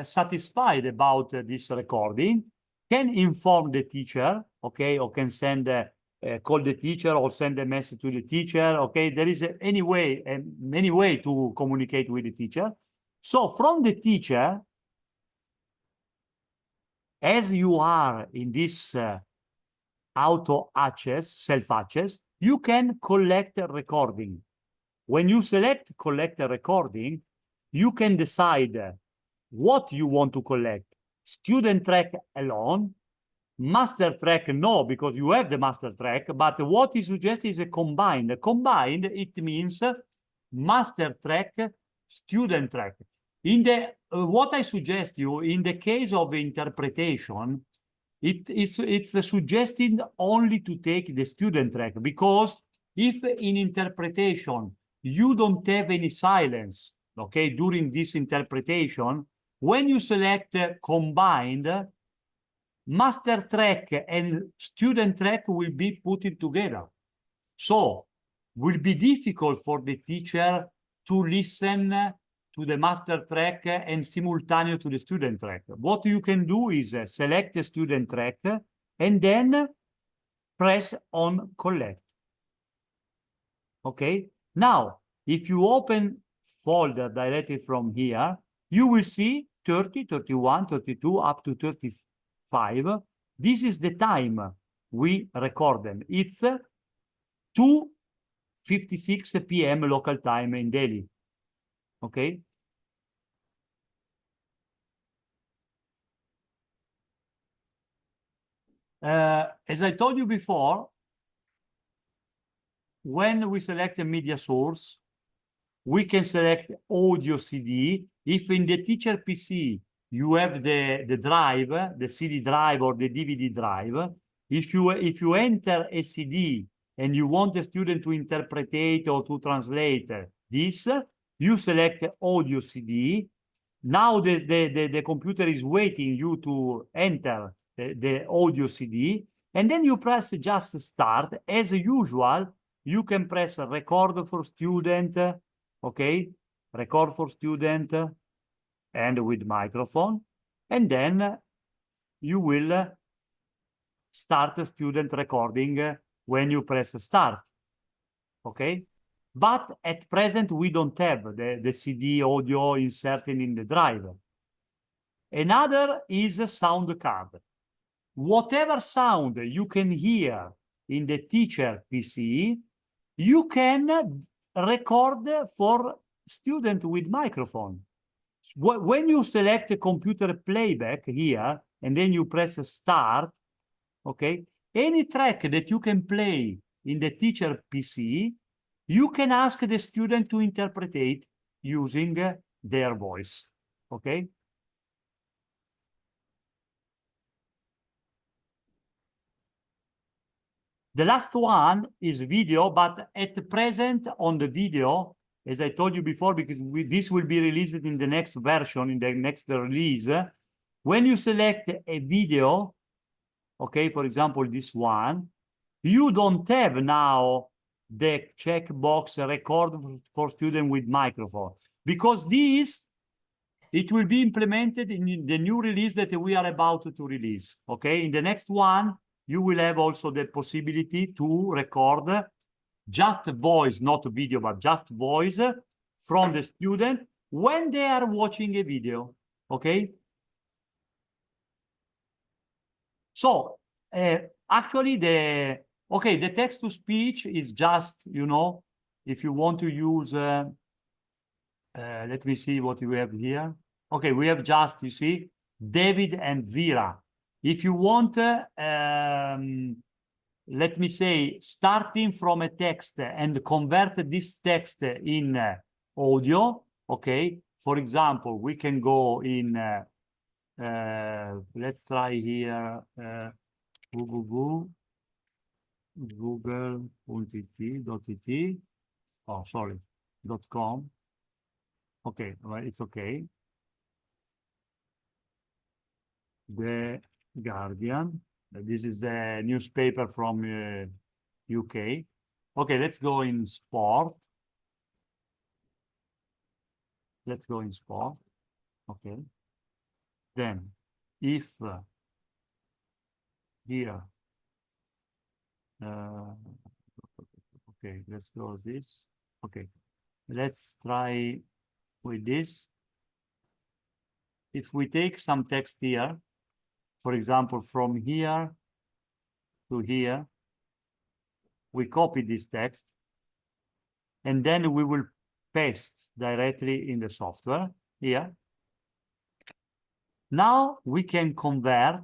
Speaker 1: satisfied about this recording, can inform the teacher, okay, or can send call the teacher or send a message to the teacher, okay? There is any way to communicate with the teacher. So from the teacher, as you are in this auto access, self-access, you can collect a recording. When you select collect a recording, you can decide what you want to collect. Student track alone, master track, no, because you have the master track, but what is suggested is a combined. Combined, it means master track, student track. In the what I suggest you, in the case of interpretation, It's suggested only to take the student track, because if in interpretation you don't have any silence, okay, during this interpretation, when you select combined, master track and student track will be put together. So will be difficult for the teacher to listen to the master track and simultaneous to the student track. What you can do is select the student track and then press on collect. Okay, now if you open folder directly from here, you will see 30, 31, 32, up to 35. This is the time we record them. It's 2:56 p.m. local time in Delhi. Okay. As I told you before, when we select a media source, we can select audio CD. If in the teacher PC you have the drive, the CD drive or the DVD drive, if you enter a CD and you want the student to interpret or to translate this, you select audio CD. Now the computer is waiting you to enter the audio CD, and then you press just start. As usual, you can press record for student, okay? Record for student and with microphone, and then you will start student recording when you press start, okay? But at present, we don't have the CD audio inserted in the drive. Another is a sound card. Whatever sound you can hear in the teacher PC, you can record for student with microphone. When you select a computer playback here, and then you press start, okay, any track that you can play in the teacher PC, you can ask the student to interpret it using their voice, okay? The last one is video, but at present on the video, as I told you before, because this will be released in the next version, in the next release, when you select a video, okay, for example, this one, you don't have now the checkbox record for student with microphone, because this, it will be implemented in the new release that we are about to release, okay? In the next one, you will have also the possibility to record just voice, not video, but just voice from the student when they are watching a video, okay? So actually the text-to-speech is just, you know, if you want to use, let me see what we have here. Okay, we have just, you see, David and Zira. If you want, let me say, starting from a text and convert this text in audio, okay? For example, we can go in, let's try here, google.it, oh, sorry, .com. Okay, well, it's okay. The Guardian. This is the newspaper from UK. Okay, let's go in sport. Let's go in sport. Okay. Then, if here, okay, let's close this. Okay, let's try with this. If we take some text here, for example, from here to here, we copy this text, and then we will paste directly in the software here. Now we can convert.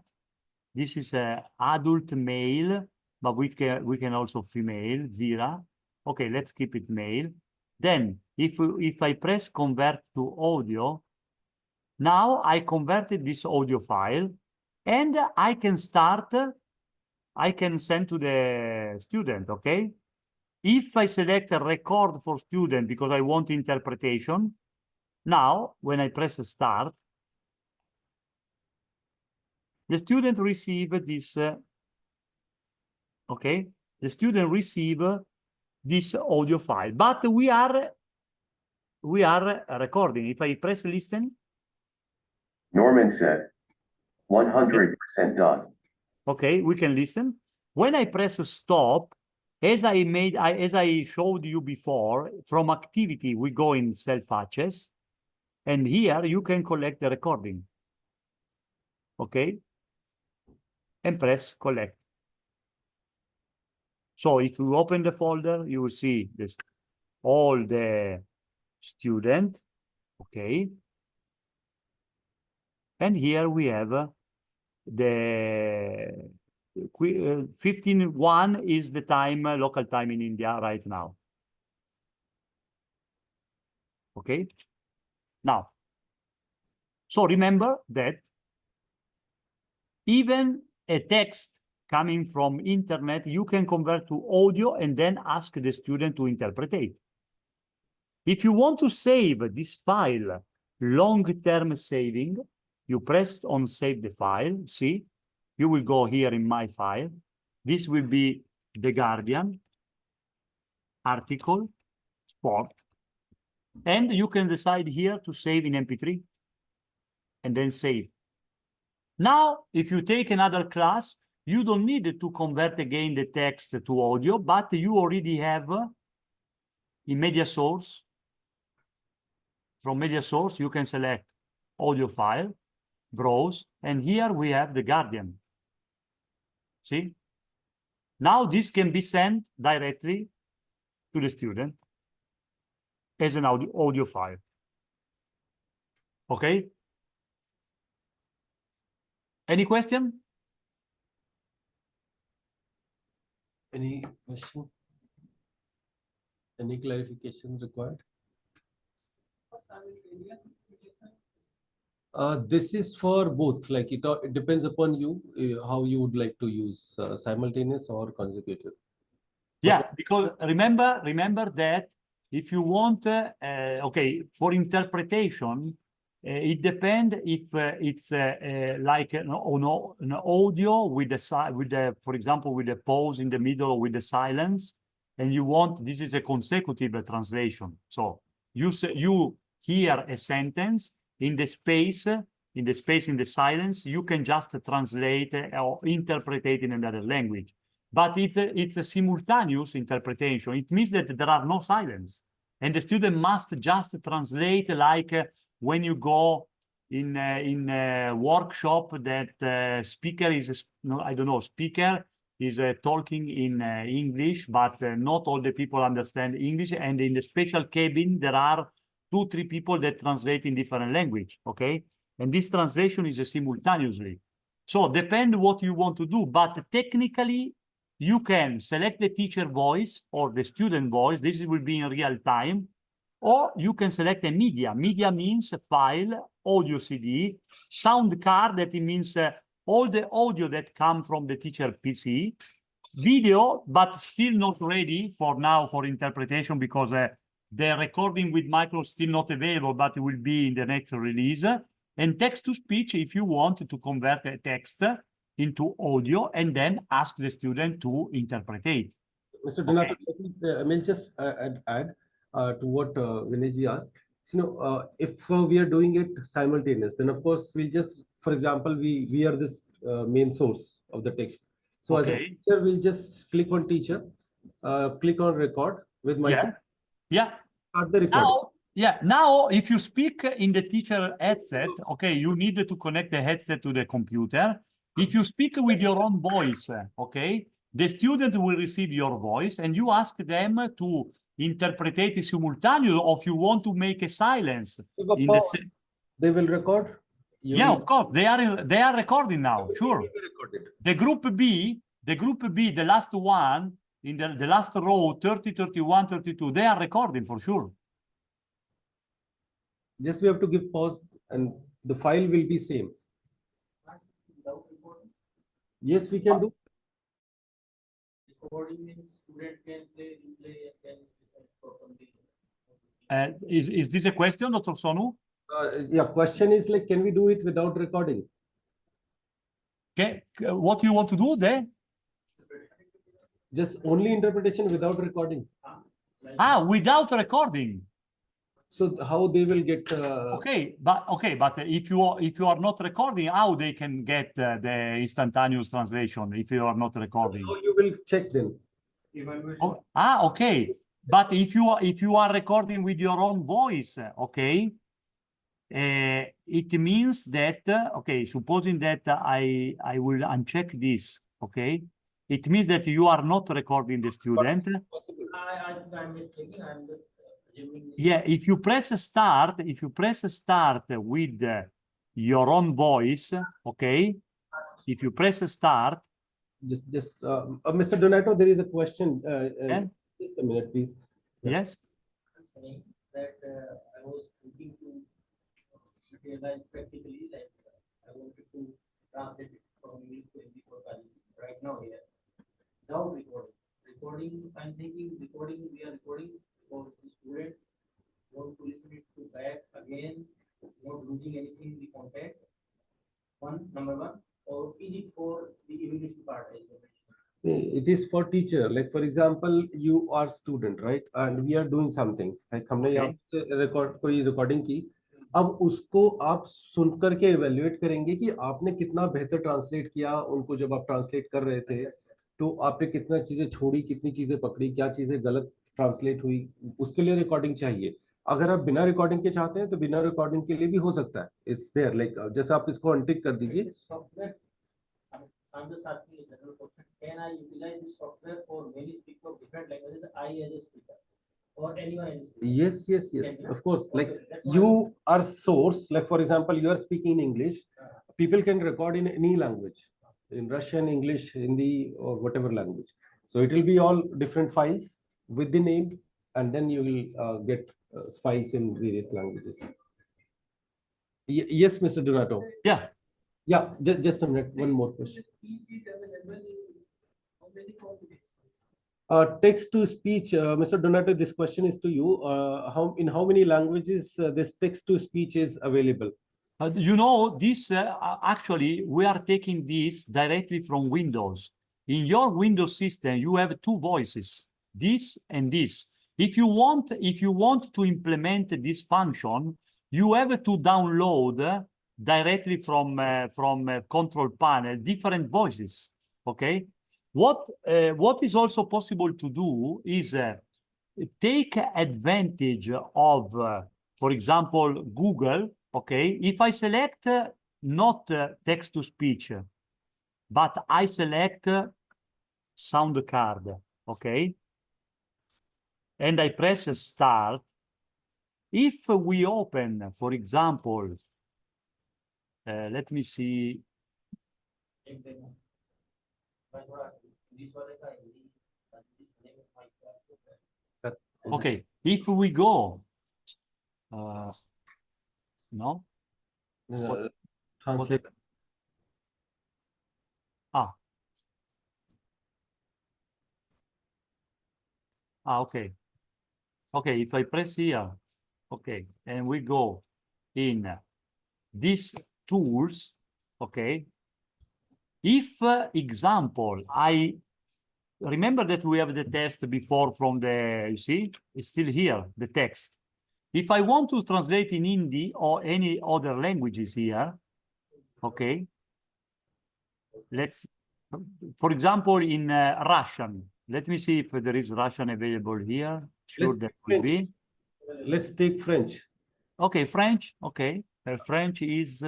Speaker 1: This is an adult male, but we can also female, Zira. Okay, let's keep it male. Then if I press convert to audio, now I converted this audio file. And I can start, I can send to the student, okay? If I select a record for student because I want interpretation, now when I press start, the student receive this, okay? The student receive this audio file, but we are recording. If I press listen,
Speaker 6: Norman said, 100% done.
Speaker 1: okay, we can listen. When I press stop, as I showed you before, from activity, we go in self-access, and here you can collect the recording. Okay? And press collect. So if you open the folder, you will see this, all the student, okay? And here we have the 15:01 is the time, local time in India right now. Okay? Now, so remember that even a text coming from internet, you can convert to audio and then ask the student to interpret it. If you want to save this file, long-term saving, you press on save the file, see? You will go here in my file. This will be The Guardian, article, sport. And you can decide here to save in MP3 and then save. Now, if you take another class, you don't need to convert again the text to audio, but you already have in media source. From media source, you can select audio file, browse, and here we have The Guardian. See? Now this can be sent directly to the student as an audio file. Okay? Any question?
Speaker 2: Any question? Any clarification required? This is for both, like it depends upon you, how you would like to use simultaneous or consecutive.
Speaker 1: Yeah, because remember that if you want, okay, for interpretation, it depends if it's like an audio with the for example, with the pause in the middle or with the silence, and you want, this is a consecutive translation. So you hear a sentence in the space, in the silence, you can just translate or interpret it in another language. But it's a simultaneous interpretation. It means that there are no silence. And the student must just translate like when you go in a workshop that speaker is, no, I don't know, speaker is talking in English, but not all the people understand English. And in the special cabin, there are 2-3 people that translate in different language, okay? And this translation is simultaneously. So depend what you want to do, but technically, you can select the teacher voice or the student voice. This will be in real time. Or you can select a media. Media means a file, audio CD, sound card, that it means all the audio that come from the teacher PC, video, but still not ready for now for interpretation because the recording with micro is still not available, but it will be in the next release. And text to speech if you want to convert a text into audio and then ask the student to interpret it.
Speaker 2: Mr. Donato, I will just add to what Vinayji asked. So, if we are doing it simultaneous, then of course we'll just, for example, we are this main source of the text. So as a teacher, we'll just click on teacher, click on record with my start the recording.
Speaker 1: Now if you speak in the teacher headset, okay, you need to connect the headset to the computer. If you speak with your own voice, okay, the student will receive your voice and you ask them to interpret it simultaneously, or if you want to make a silence.
Speaker 2: They will record?
Speaker 1: Of course, they are recording now, sure. The group B, the last one, in the last row, 30, 31, 32, they are recording for sure.
Speaker 2: Just we have to give pause and the file will be same. Yes, we can do.
Speaker 3: Recording means student can play, replay, and can listen properly.
Speaker 1: Is this a question, Dr. Sonu?
Speaker 2: Yeah, question is like, can we do it without recording?
Speaker 1: Okay. What do you want to do there?
Speaker 2: Just only interpretation without recording.
Speaker 1: Ah, without recording.
Speaker 2: So how they will get?
Speaker 1: Okay, but if you are not recording, how they can get the instantaneous translation if you are not recording?
Speaker 2: How you will check then?
Speaker 1: Oh, okay. But if you are recording with your own voice, okay, it means that okay, supposing that I will uncheck this, okay, it means that you are not recording the student.
Speaker 2: Possible.
Speaker 3: I'm just checking. I'm just assuming.
Speaker 1: Yeah, if you press start with your own voice, okay, if you press start.
Speaker 2: Just Mr. Donato, there is a question.
Speaker 1: Yeah.
Speaker 2: Just a minute, please.
Speaker 1: Yes.
Speaker 3: I'm saying that I was looking to materialize practically, like I wanted to translate it from English to Hindi for Kali right now here. Without recording. Recording, I'm thinking recording, we are recording for the student, want to listen it to back again, not losing anything in the content. Number one, or is it for the evaluation part as you mentioned?
Speaker 2: It is for teacher. Like for example, you are student, right? And we are doing something. Like हमने यहाँ से कोई recording की. अब उसको आप सुनकर के evaluate करेंगे कि आपने कितना बेहतर translate किया उनको जब आप translate कर रहे थे तो आपने कितना चीजें छोड़ी कितनी चीजें पकड़ी क्या चीजें गलत ट्रांसलेट हुई उसके लिए रिकॉर्डिंग चाहिए अगर आप बिना रिकॉर्डिंग के चाहते हैं तो बिना रिकॉर्डिंग के लिए भी हो सकता है इट्स देयर लाइक जैसे आप इसको अनटिक कर दीजिए
Speaker 3: I'm just asking a general question. Can I utilize this software for many speakers of different languages? I as a speaker or anyone as a speaker?
Speaker 2: Yes, of course. Like you are source. Like for example, you are speaking English. People can record in any language, in Russian, English, Hindi, or whatever language. So it will be all different files with the name, and then you will get files in various languages. Yes, Mr. Donato.
Speaker 1: Yeah.
Speaker 2: Yeah, just a minute. One more question. Text to speech, Mr. Donato. This question is to you. In how many languages this text to speech is available?
Speaker 1: You know, this actually we are taking this directly from Windows. In your Windows system, you have two voices, this and this. If you want to implement this function, you have to download directly from control panel different voices. Okay, what is also possible to do is take advantage of for example Google. Okay, if I select not text to speech but I select sound card, okay, and I press start, if we open for example let me see. Okay, if we go no
Speaker 2: Translate.
Speaker 1: Okay, if I press here, okay, and we go in these tools, okay, if example I remember that we have the test before from the, you see it's still here, the text. If I want to translate in Hindi or any other languages here, okay, let's, for example, in Russian, let me see if there is Russian available here. Sure, that could be.
Speaker 2: Let's take French.
Speaker 1: Okay, French, okay. French is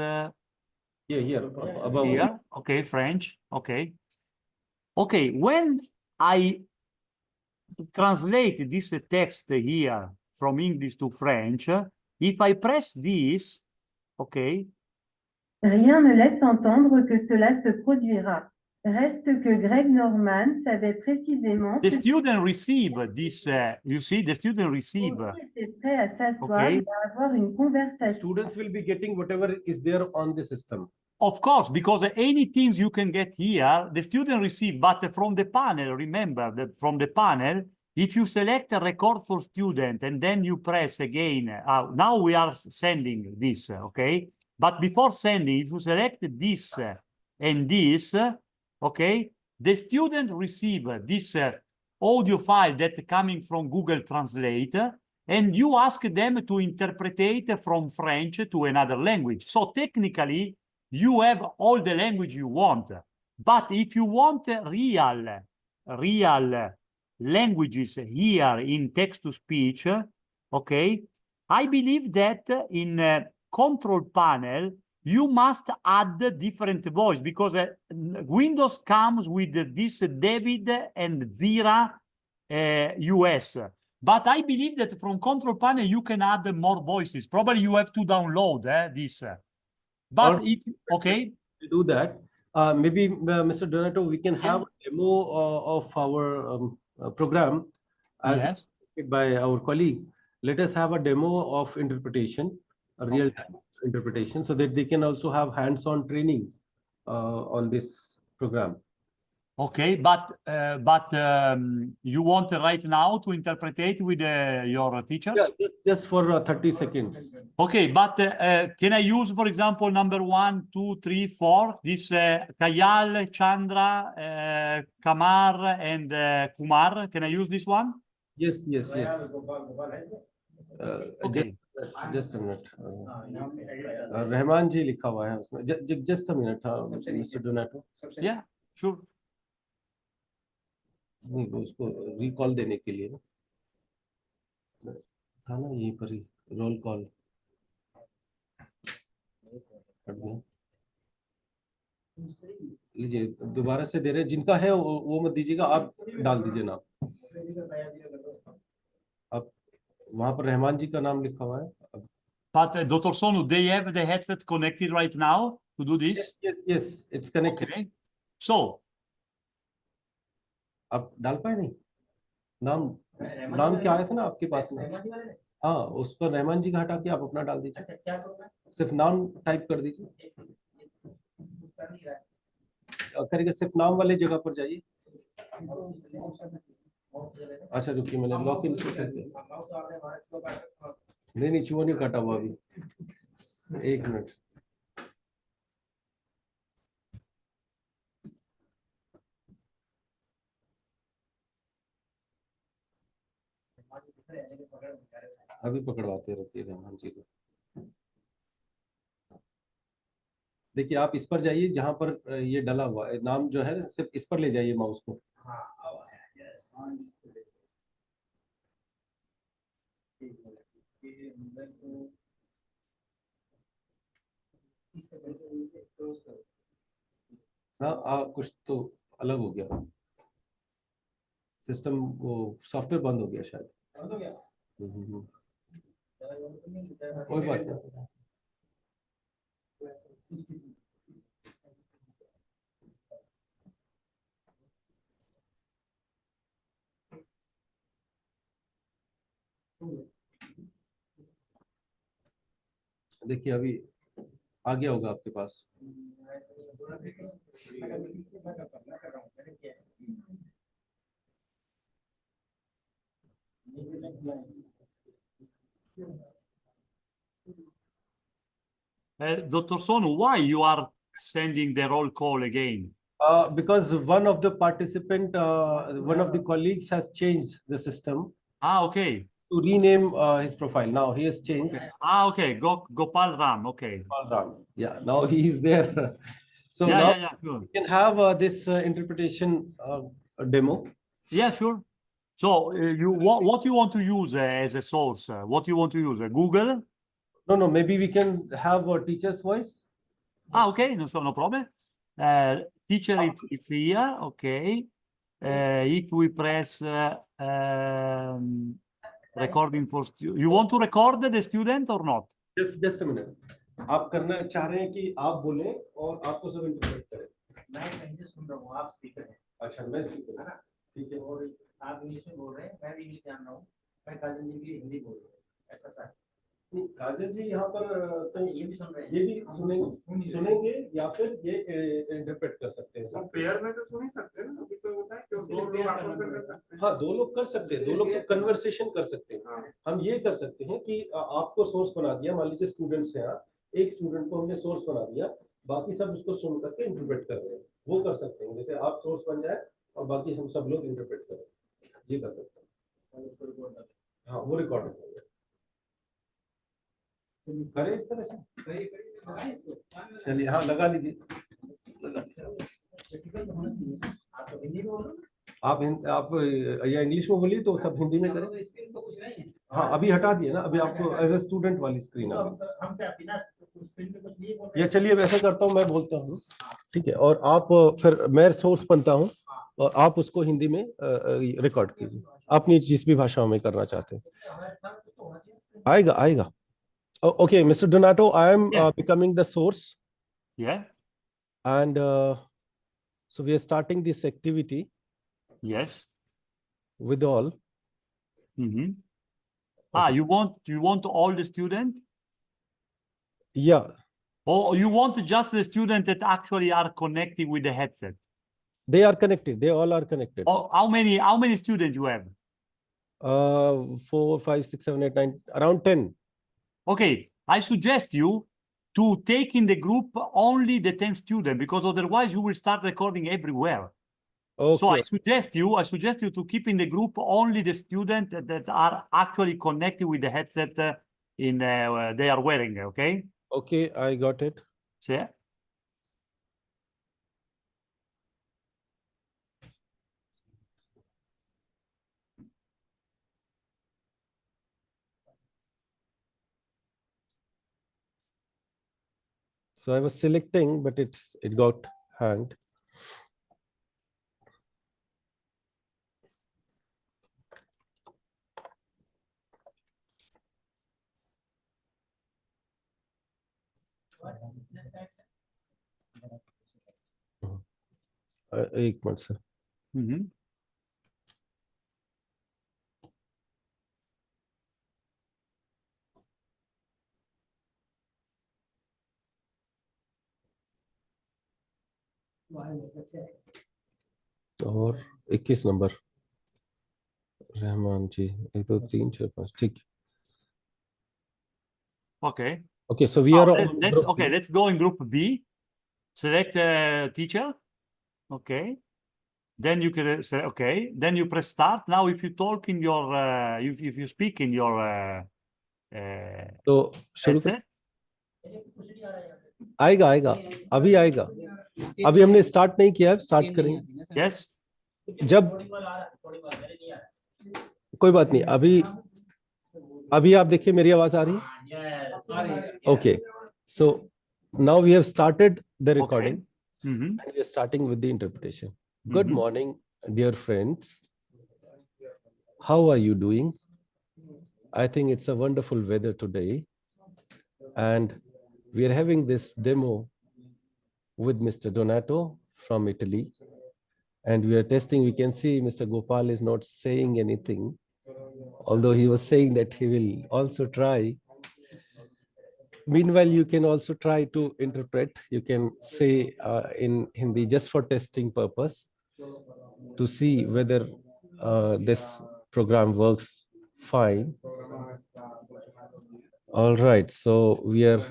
Speaker 2: Here, above.
Speaker 1: here, okay, French, okay. Okay, when I translate this text here from English to French, if I press this, okay.
Speaker 7: Rien ne laisse entendre que cela se produira. Reste que Greg Norman savait précisément
Speaker 1: The student receive this, you see, the student receive.
Speaker 7: était prêt à s'asseoir
Speaker 1: Okay.
Speaker 7: et à avoir une conversation.
Speaker 2: Students will be getting whatever is there on the system.
Speaker 1: Of course, because any things you can get here, the student receive, but from the panel, remember that from the panel, if you select a record for student and then you press again, now we are sending this, okay? But before sending, if you select this and this, okay, the student receive this audio file that coming from Google Translate, and you ask them to interpret it from French to another language. So technically, you have all the language you want. But if you want real languages here in text-to-speech, okay, I believe that in control panel, you must add different voice because Windows comes with this David and Zira US. But I believe that from control panel, you can add more voices. Probably you have to download this. But if, okay.
Speaker 2: To do that, maybe Mr. Donato, we can have a demo of our program as
Speaker 1: Yes.
Speaker 2: by our colleague. Let us have a demo of interpretation, a real-time interpretation, so that they can also have hands-on training on this program.
Speaker 1: Okay, but you want right now to interpret it with your teachers?
Speaker 2: Yeah, just for 30 seconds.
Speaker 1: Okay, but can I use, for example, number 1, 2, 3, 4, this Kayal, Chandra, Kamar, and Kumar? Can I use this one?
Speaker 2: Yes.
Speaker 1: Okay.
Speaker 2: Just a minute. Rahman जी लिखा हुआ है उसमें. Just a minute, Mr. Donato.
Speaker 1: Yeah, sure.
Speaker 2: नहीं, उसको recall देने के लिए था ना, यहीं पर ही रोल कॉल. लीजिए, दोबारा से दे रहे, जिनका है वो मत दीजिएगा, आप डाल दीजिए नाम. अब वहां पर रहमान जी का नाम लिखा हुआ है.
Speaker 1: But Dr. Sonu, they have the headset connected right now to do this?
Speaker 2: Yes, it's connected.
Speaker 1: Okay. So,
Speaker 2: आप डाल पाए नहीं? नाम क्या आया था ना आपके पास में? हाँ, उस पर रहमान जी का हटा के आप अपना डाल दीजिए. सिर्फ नाम टाइप कर दीजिए. करेंगे, सिर्फ नाम वाले जगह पर जाइए. अच्छा रुकिए, मैंने लॉक इन नहीं, चुहा नहीं काटा हुआ अभी. 1 मिनट. अभी पकड़वाते रखिए रहमान जी को. देखिए, आप इस पर जाइए जहां पर ये डला हुआ है नाम, जो है सिर्फ इस पर ले जाइए माउस को. हाँ, कुछ तो अलग हो गया सिस्टम, वो सॉफ्टवेयर बंद हो गया शायद. कोई बात नहीं. देखिए, अभी आ गया होगा आपके पास.
Speaker 1: Dr. Sonu, why you are sending the roll call again?
Speaker 2: Because one of the one of the colleagues has changed the system.
Speaker 1: Okay.
Speaker 2: To rename his profile. Now he has changed.
Speaker 1: Okay. Gopal Ram. Okay.
Speaker 2: Gopal Ram. Yeah, now he is there. So
Speaker 1: yeah,
Speaker 2: now
Speaker 1: sure.
Speaker 2: we can have this interpretation demo.
Speaker 1: Yeah, sure. So what you want to use as a source? What you want to use? Google?
Speaker 2: No. Maybe we can have a teacher's voice.
Speaker 1: Okay. No problem. Teacher, it's here. Okay. If we press recording for student, you want to record the student or not?
Speaker 2: Just a minute. आप करना चाह रहे हैं कि आप बोलें और आपको सब इंटरप्रेट करें.
Speaker 3: मैं कहीं सुन रहा हूँ, आप स्पीकर हैं.
Speaker 2: अच्छा, मैं स्पीकर है ना. ठीक है.
Speaker 3: और आप इंग्लिश में बोल रहे हैं, मैं भी इंग्लिश जान रहा हूँ. मैं काजल जी की हिंदी बोल रहा हूँ. ऐसा सर.
Speaker 2: काजल जी यहाँ पर तो
Speaker 3: ये भी सुन रहे हैं।
Speaker 2: ये भी सुनेंगे या फिर ये इंटरप्रेट कर सकते हैं सब।
Speaker 8: पेयर में तो सुन ही सकते हैं ना, अभी तो होता है कि दो लोग आपस में कर सकते हैं।
Speaker 2: हाँ, दो लोग कर सकते हैं, दो लोग तो कन्वर्सेशन कर सकते हैं। हम ये कर सकते हैं कि आपको सोर्स बना दिया, मान लीजिए स्टूडेंट्स हैं आप, एक स्टूडेंट को हमने सोर्स बना दिया, बाकी सब उसको सुन करके इंटरप्रेट कर रहे हैं, वो कर सकते हैं। जैसे आप सोर्स बन जाए और बाकी हम सब लोग इंटरप्रेट करें, ये कर सकते हैं। हाँ, वो रिकॉर्ड हो गया। करें इस तरह से, चलिए हाँ लगा लीजिए। आप या इंग्लिश में बोलिए तो सब हिंदी में करें। हाँ, अभी हटा दिए ना, अभी आपको एज ए स्टूडेंट वाली स्क्रीन आ गई। या चलिए वैसे करता हूँ, मैं बोलता हूँ, ठीक है, और आप फिर मैं सोर्स बनता हूँ और आप उसको हिंदी में रिकॉर्ड कीजिए, अपनी जिस भी भाषा में करना चाहते हैं। आएगा आएगा। Okay, Mr. Donato, I am becoming the source.
Speaker 1: Yeah.
Speaker 2: And so we are starting this activity.
Speaker 1: Yes.
Speaker 2: With all.
Speaker 1: Mm-hmm.
Speaker 2: Okay.
Speaker 1: You want all the student?
Speaker 2: Yeah.
Speaker 1: Or you want just the student that actually are connecting with the headset?
Speaker 2: They are connected. They all are connected.
Speaker 1: Oh, how many students you have?
Speaker 2: 4, 5, 6, 7, 8, 9, around 10.
Speaker 1: Okay, I suggest you to take in the group only the 10 students, because otherwise you will start recording everywhere.
Speaker 2: Okay.
Speaker 1: So I suggest you to keep in the group only the students that are actually connected with the headset they are wearing. Okay.
Speaker 2: Okay, I got it.
Speaker 1: Yeah.
Speaker 2: So I was selecting, but it got hanged. एक minute sir. और 21 number Rahman जी, 1 2 3 4 5, ठीक।
Speaker 1: Okay.
Speaker 2: Okay, so we are on
Speaker 1: let's go in group B. Select teacher. Okay. Then you can say okay. Then you press start. Now, if you talk in your if you speak in your
Speaker 2: तो शुरू कर। आएगा आएगा, अभी आएगा, अभी हमने start नहीं किया है, स्टार्ट करेंगे।
Speaker 1: Yes.
Speaker 2: जब कोई बात नहीं, अभी आप देखिए मेरी आवाज आ रही है? Okay, so now we have started the recording and we are starting with the interpretation. Good morning dear friends, how are you doing? I think it's a wonderful weather today, and we are having this demo with Mr. Donato from Italy, and we are testing. We can see Mr. Gopal is not saying anything, although he was saying that he will also try. Meanwhile, you can also try to interpret. You can say in Hindi just for testing purpose to see whether this program works fine. All right, so we are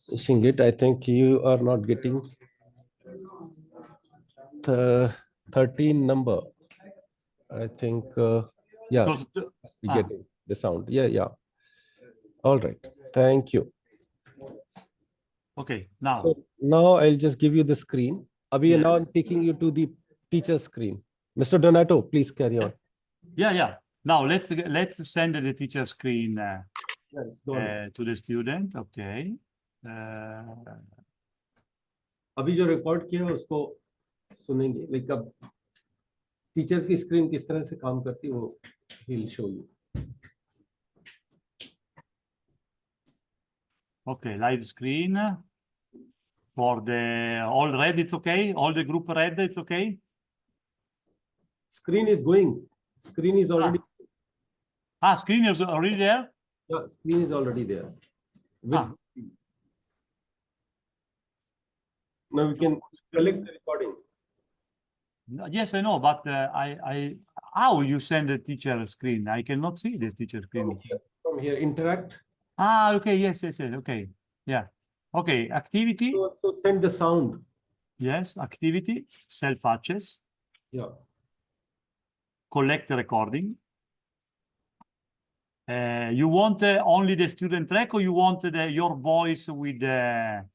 Speaker 2: finishing it. I think you are not getting the 13 number. I think, yeah, must be getting the sound. Yeah. All right, thank you.
Speaker 1: Okay, now.
Speaker 2: So now I'll just give you the screen. Abhi, now I'm taking you to the teacher's screen. Mr. Donato, please carry on.
Speaker 1: Yeah. Now let's send the teacher screen to the student. Okay.
Speaker 2: अभी जो record किया है उसको सुनेंगे, like अब teacher की screen किस तरह से काम करती है वो he'll show you.
Speaker 1: Okay, live screen for the all red. It's okay. All the group red. It's okay.
Speaker 2: Screen is going. Screen is already.
Speaker 1: Screen is already there.
Speaker 2: Yeah, screen is already there. With
Speaker 1: Ah.
Speaker 2: now we can collect the recording.
Speaker 1: Yes, I know, but how you send the teacher screen? I cannot see this teacher screen.
Speaker 2: From here, interact.
Speaker 1: Ah, okay, yes, okay, yeah, okay, activity.
Speaker 2: So send the sound.
Speaker 1: Yes, activity, self-access,
Speaker 2: Yeah.
Speaker 1: collect recording. You want only the student track, or you want your voice with the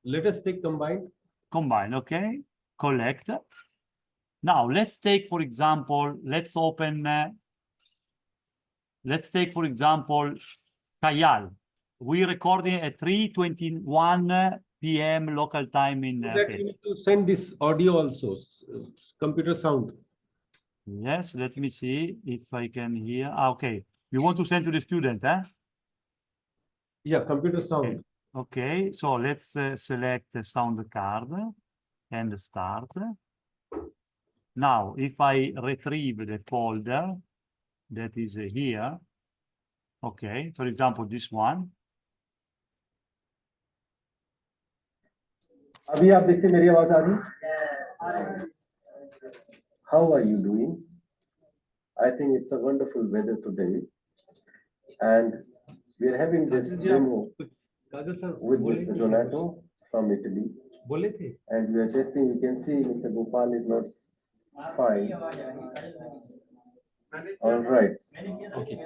Speaker 2: Let us take combined.
Speaker 1: combine? Okay, collect. Now let's take, for example, let's take, for example, Kayal. We recording at 3:21 p.m. local time in.
Speaker 2: That you need to send this audio also, computer sound.
Speaker 1: Yes, let me see if I can hear. Ah, okay, you want to send to the student, eh?
Speaker 2: Yeah, computer sound.
Speaker 1: Okay, so let's select the sound card and start. Now, if I retrieve the folder that is here, okay, for example, this one.
Speaker 6: अभी आप देखिए मेरी आवाज आ रही? How are you doing? I think it's a wonderful weather today, and we are having this demo with Mr. Donato from Italy, and we are testing. We can see Mr. Gopal is not fine. All right.
Speaker 2: Okay.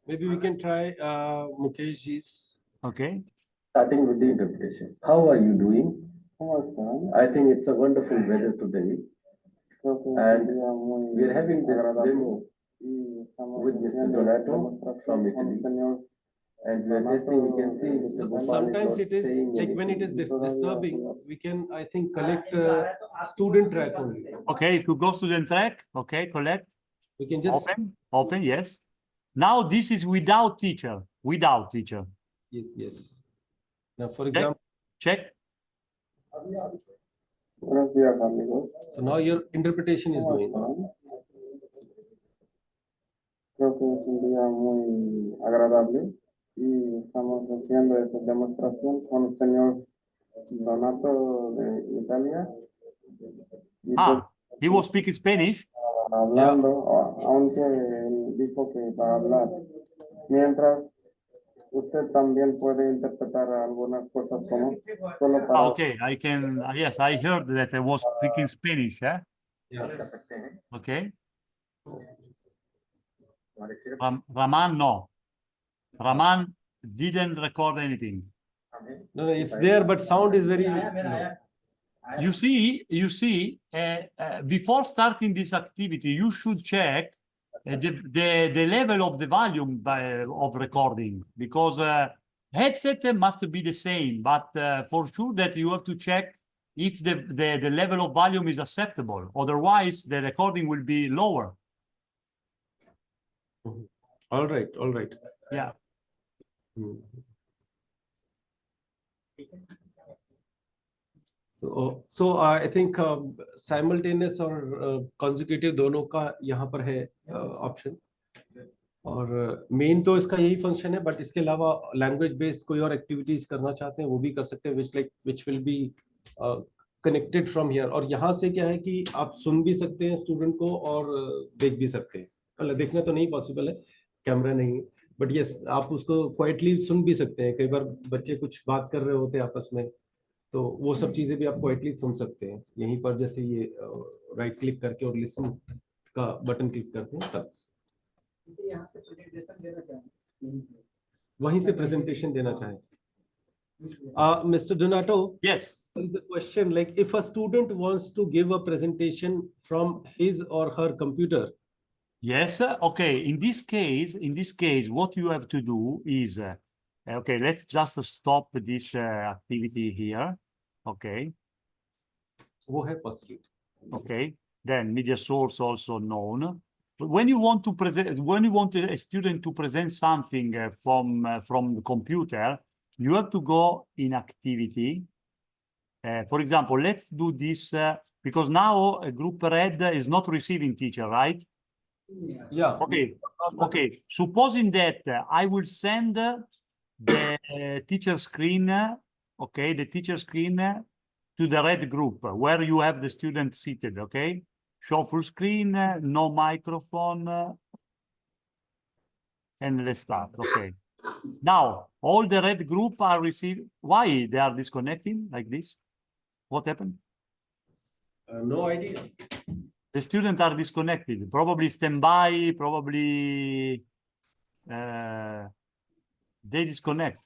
Speaker 2: Maybe we can try Mukeshji's.
Speaker 1: Okay.
Speaker 6: Starting with the interpretation. How are you doing? I think it's a wonderful weather today, and we are having this demo with Mr. Donato from Italy, and we are testing. We can see Mr. Gopal
Speaker 2: Sometimes
Speaker 6: is
Speaker 2: it is like when it is disturbing, we can, I think, collect student track only.
Speaker 1: Okay, if you go student track, okay, collect.
Speaker 2: We can just
Speaker 1: open, yes. Now this is without teacher,
Speaker 2: Yes. Now, for example,
Speaker 1: check.
Speaker 2: So now your interpretation is going on.
Speaker 9: Creo que es un día muy agradable y estamos haciendo esta demostración con el señor Donato de Italia.
Speaker 1: He was speaking Spanish.
Speaker 9: Hablando, aunque él dijo que va a hablar. Mientras usted también puede interpretar algunas cosas como solo para.
Speaker 1: Okay, I can. Yes, I heard that I was speaking Spanish. Yeah.
Speaker 2: Yes.
Speaker 1: Okay. Raman, no. Raman didn't record anything.
Speaker 2: No, it's there, but sound is very low.
Speaker 1: You see, before starting this activity, you should check the level of the volume of recording, because headset must be the same, but for sure that you have to check if the level of volume is acceptable. Otherwise, the recording will be lower.
Speaker 2: All right.
Speaker 1: Yeah.
Speaker 2: So I think simultaneous और consecutive दोनों का यहाँ पर है option. और main तो इसका यही फंक्शन है, बट इसके अलावा लैंग्वेज बेस्ड कोई और एक्टिविटीज करना चाहते हैं वो भी कर सकते हैं, which will be connected from here. और यहाँ से क्या है कि आप सुन भी सकते हैं स्टूडेंट को और देख भी सकते हैं. मतलब देखना तो नहीं पॉसिबल है, कैमरा नहीं, बट यस आप उसको क्वाइटली सुन भी सकते हैं. कई बार बच्चे कुछ बात कर रहे होते हैं आपस में, तो वो सब चीजें भी आप क्वाइटली सुन सकते हैं. यहीं पर जैसे ये राइट क्लिक करके और लिसन का बटन क्लिक करते हैं तब वहीं से प्रेजेंटेशन देना चाहें. Mr. Donato,
Speaker 1: yes,
Speaker 2: there is a question, like if a student wants to give a presentation from his or her computer.
Speaker 1: Yes, okay. In this case, what you have to do is, okay, let's just stop this activity here. Okay.
Speaker 2: वो है possibility.
Speaker 1: Okay. Then media source also known. But when you want to present, when you want a student to present something from the computer, you have to go in activity. For example, let's do this because now group red is not receiving teacher, right?
Speaker 2: Yeah.
Speaker 1: Okay. Supposing that I will send the teacher screen, okay, the teacher screen to the red group where you have the student seated, okay? Show full screen, no microphone, and let's start, okay. Now, all the red group are receiving, why they are disconnecting like this? What happened?
Speaker 2: No idea.
Speaker 1: The students are disconnected, probably standby, probably they disconnect.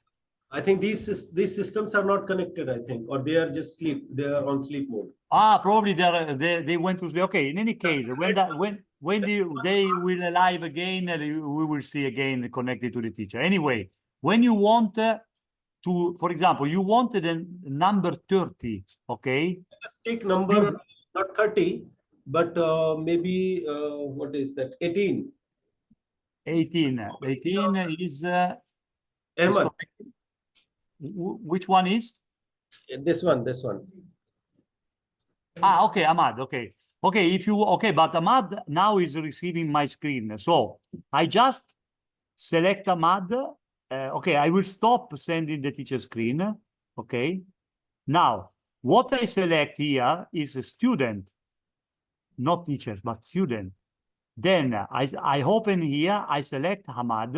Speaker 2: I think these systems are not connected, I think, or they are just sleep. They are on sleep mode.
Speaker 1: Probably they went to sleep. Okay, in any case, when they will alive again, we will see again connected to the teacher. Anyway, when you want to, for example, you wanted a number 30, okay?
Speaker 2: Let's take number not 30, but maybe what is that? 18.
Speaker 1: 18 is
Speaker 2: Ahmad.
Speaker 1: which one is?
Speaker 2: This one.
Speaker 1: Okay, Ahmad, okay. But Ahmad now is receiving my screen. So I just select Ahmad. Okay, I will stop sending the teacher screen. Okay. Now, what I select here is a student, not teachers, but student. Then I open here, I select Ahmad.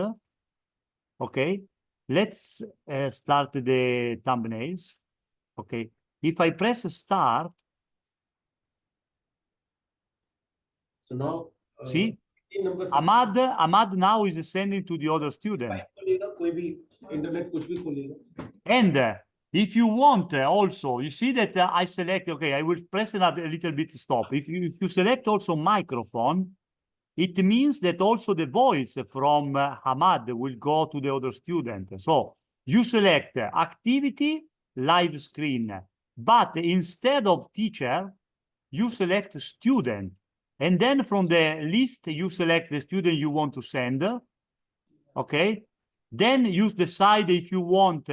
Speaker 1: Okay. Let's start the thumbnails. Okay. If I press start,
Speaker 2: so now,
Speaker 1: see, Ahmad now is sending to the other student. And if you want also, you see that I select, okay, I will press a little bit stop. If you select also microphone, it means that also the voice from Ahmad will go to the other student. So you select activity, live screen, but instead of teacher, you select student. And then from the list, you select the student you want to send. Okay. Then you decide if you want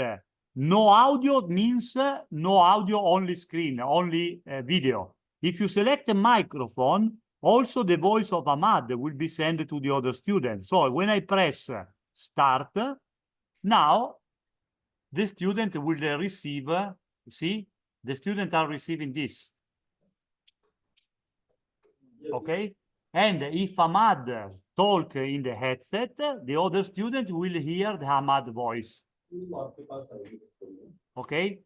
Speaker 1: no audio, means no audio, only screen, only video. If you select a microphone, also the voice of Ahmad will be sent to the other student. So when I press start, now the student will receive, see, the students are receiving this. Okay. And if Ahmad talk in the headset, the other student will hear the Ahmad voice. Okay.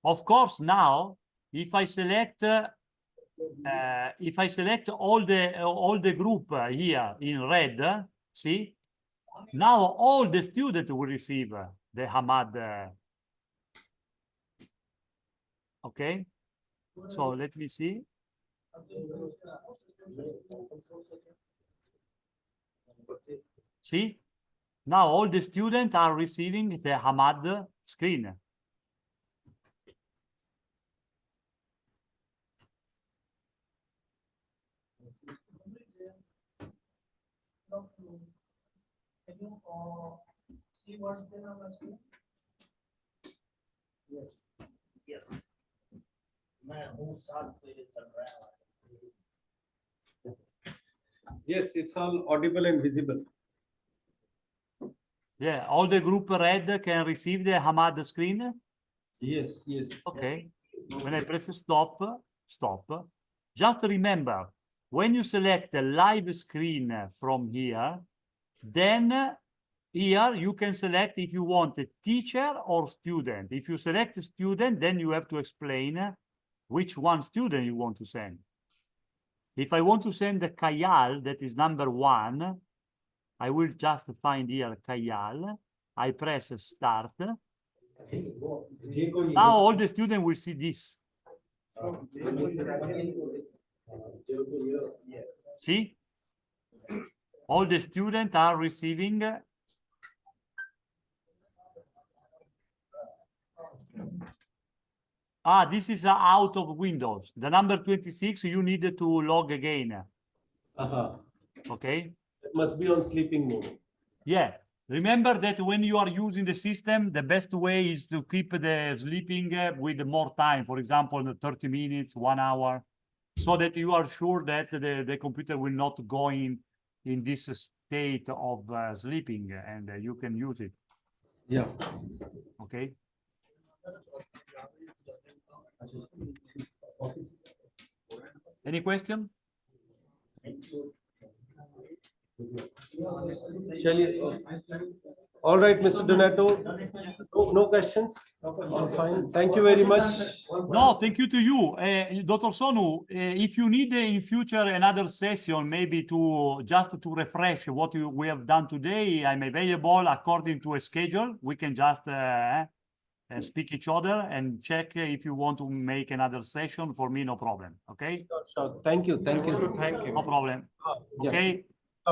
Speaker 1: Of course, now if I select all the group here in red, see, now all the students will receive the Ahmad. Okay, so let me see. See, now all the students are receiving the Ahmad screen.
Speaker 3: Can you see what's there on the screen? Yes. मैं हूँ साथ पे चल रहा है.
Speaker 2: Yes, it's all audible and visible.
Speaker 1: Yeah, all the group red can receive the Ahmad screen.
Speaker 2: Yes.
Speaker 1: Okay. When I press stop. Just remember, when you select a live screen from here, then here you can select if you want a teacher or student. If you select a student, then you have to explain which one student you want to send. If I want to send the Kayal, that is number 1, I will just find here Kayal. I press start. Now all the students will see this. See? All the students are receiving this is out of Windows. The number 26, you need to log again. Okay.
Speaker 2: It must be on sleeping mode.
Speaker 1: Yeah. Remember that when you are using the system, the best way is to keep the sleeping with more time, for example, 30 minutes, 1 hour, so that you are sure that the computer will not go in this state of sleeping, and you can use it.
Speaker 2: Yeah.
Speaker 1: Okay. Any question?
Speaker 2: All right, Mr. Donato. No questions? All fine. Thank you very much.
Speaker 1: No, thank you to you. Dr. Sonu, if you need in future another session, maybe to just to refresh what we have done today, I'm available according to a schedule. We can just speak each other and check if you want to make another session. For me, no problem. Okay?
Speaker 2: Sure. Thank you. Thank you.
Speaker 8: Thank you.
Speaker 1: No problem.
Speaker 2: Yeah.
Speaker 1: Okay?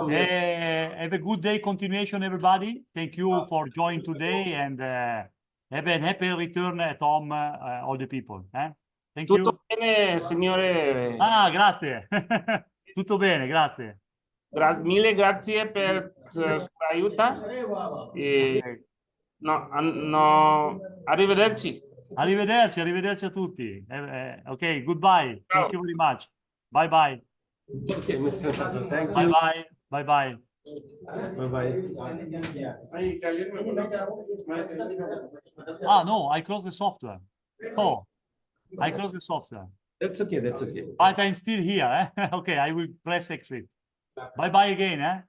Speaker 2: Yeah.
Speaker 1: Have a good day continuation, everybody. Thank you for joining today, and have a happy return at home, all the people. Thank you.
Speaker 8: Tutto bene, signore.
Speaker 1: Ah, grazie. Tutto bene, grazie.
Speaker 8: Mille grazie per l'aiuto. E
Speaker 1: Ok.
Speaker 8: no, arrivederci.
Speaker 1: Arrivederci, arrivederci a tutti. Ok, goodbye. Thank you very much. Bye bye.
Speaker 2: Okay, Mr. Donato. Thank
Speaker 1: Bye
Speaker 2: you.
Speaker 1: bye. Bye bye.
Speaker 2: Bye-bye.
Speaker 1: Ah, no, I closed the software. Oh, I closed the software.
Speaker 2: That's okay. That's okay.
Speaker 1: But I'm still here. Okay, I will press exit. Bye bye again.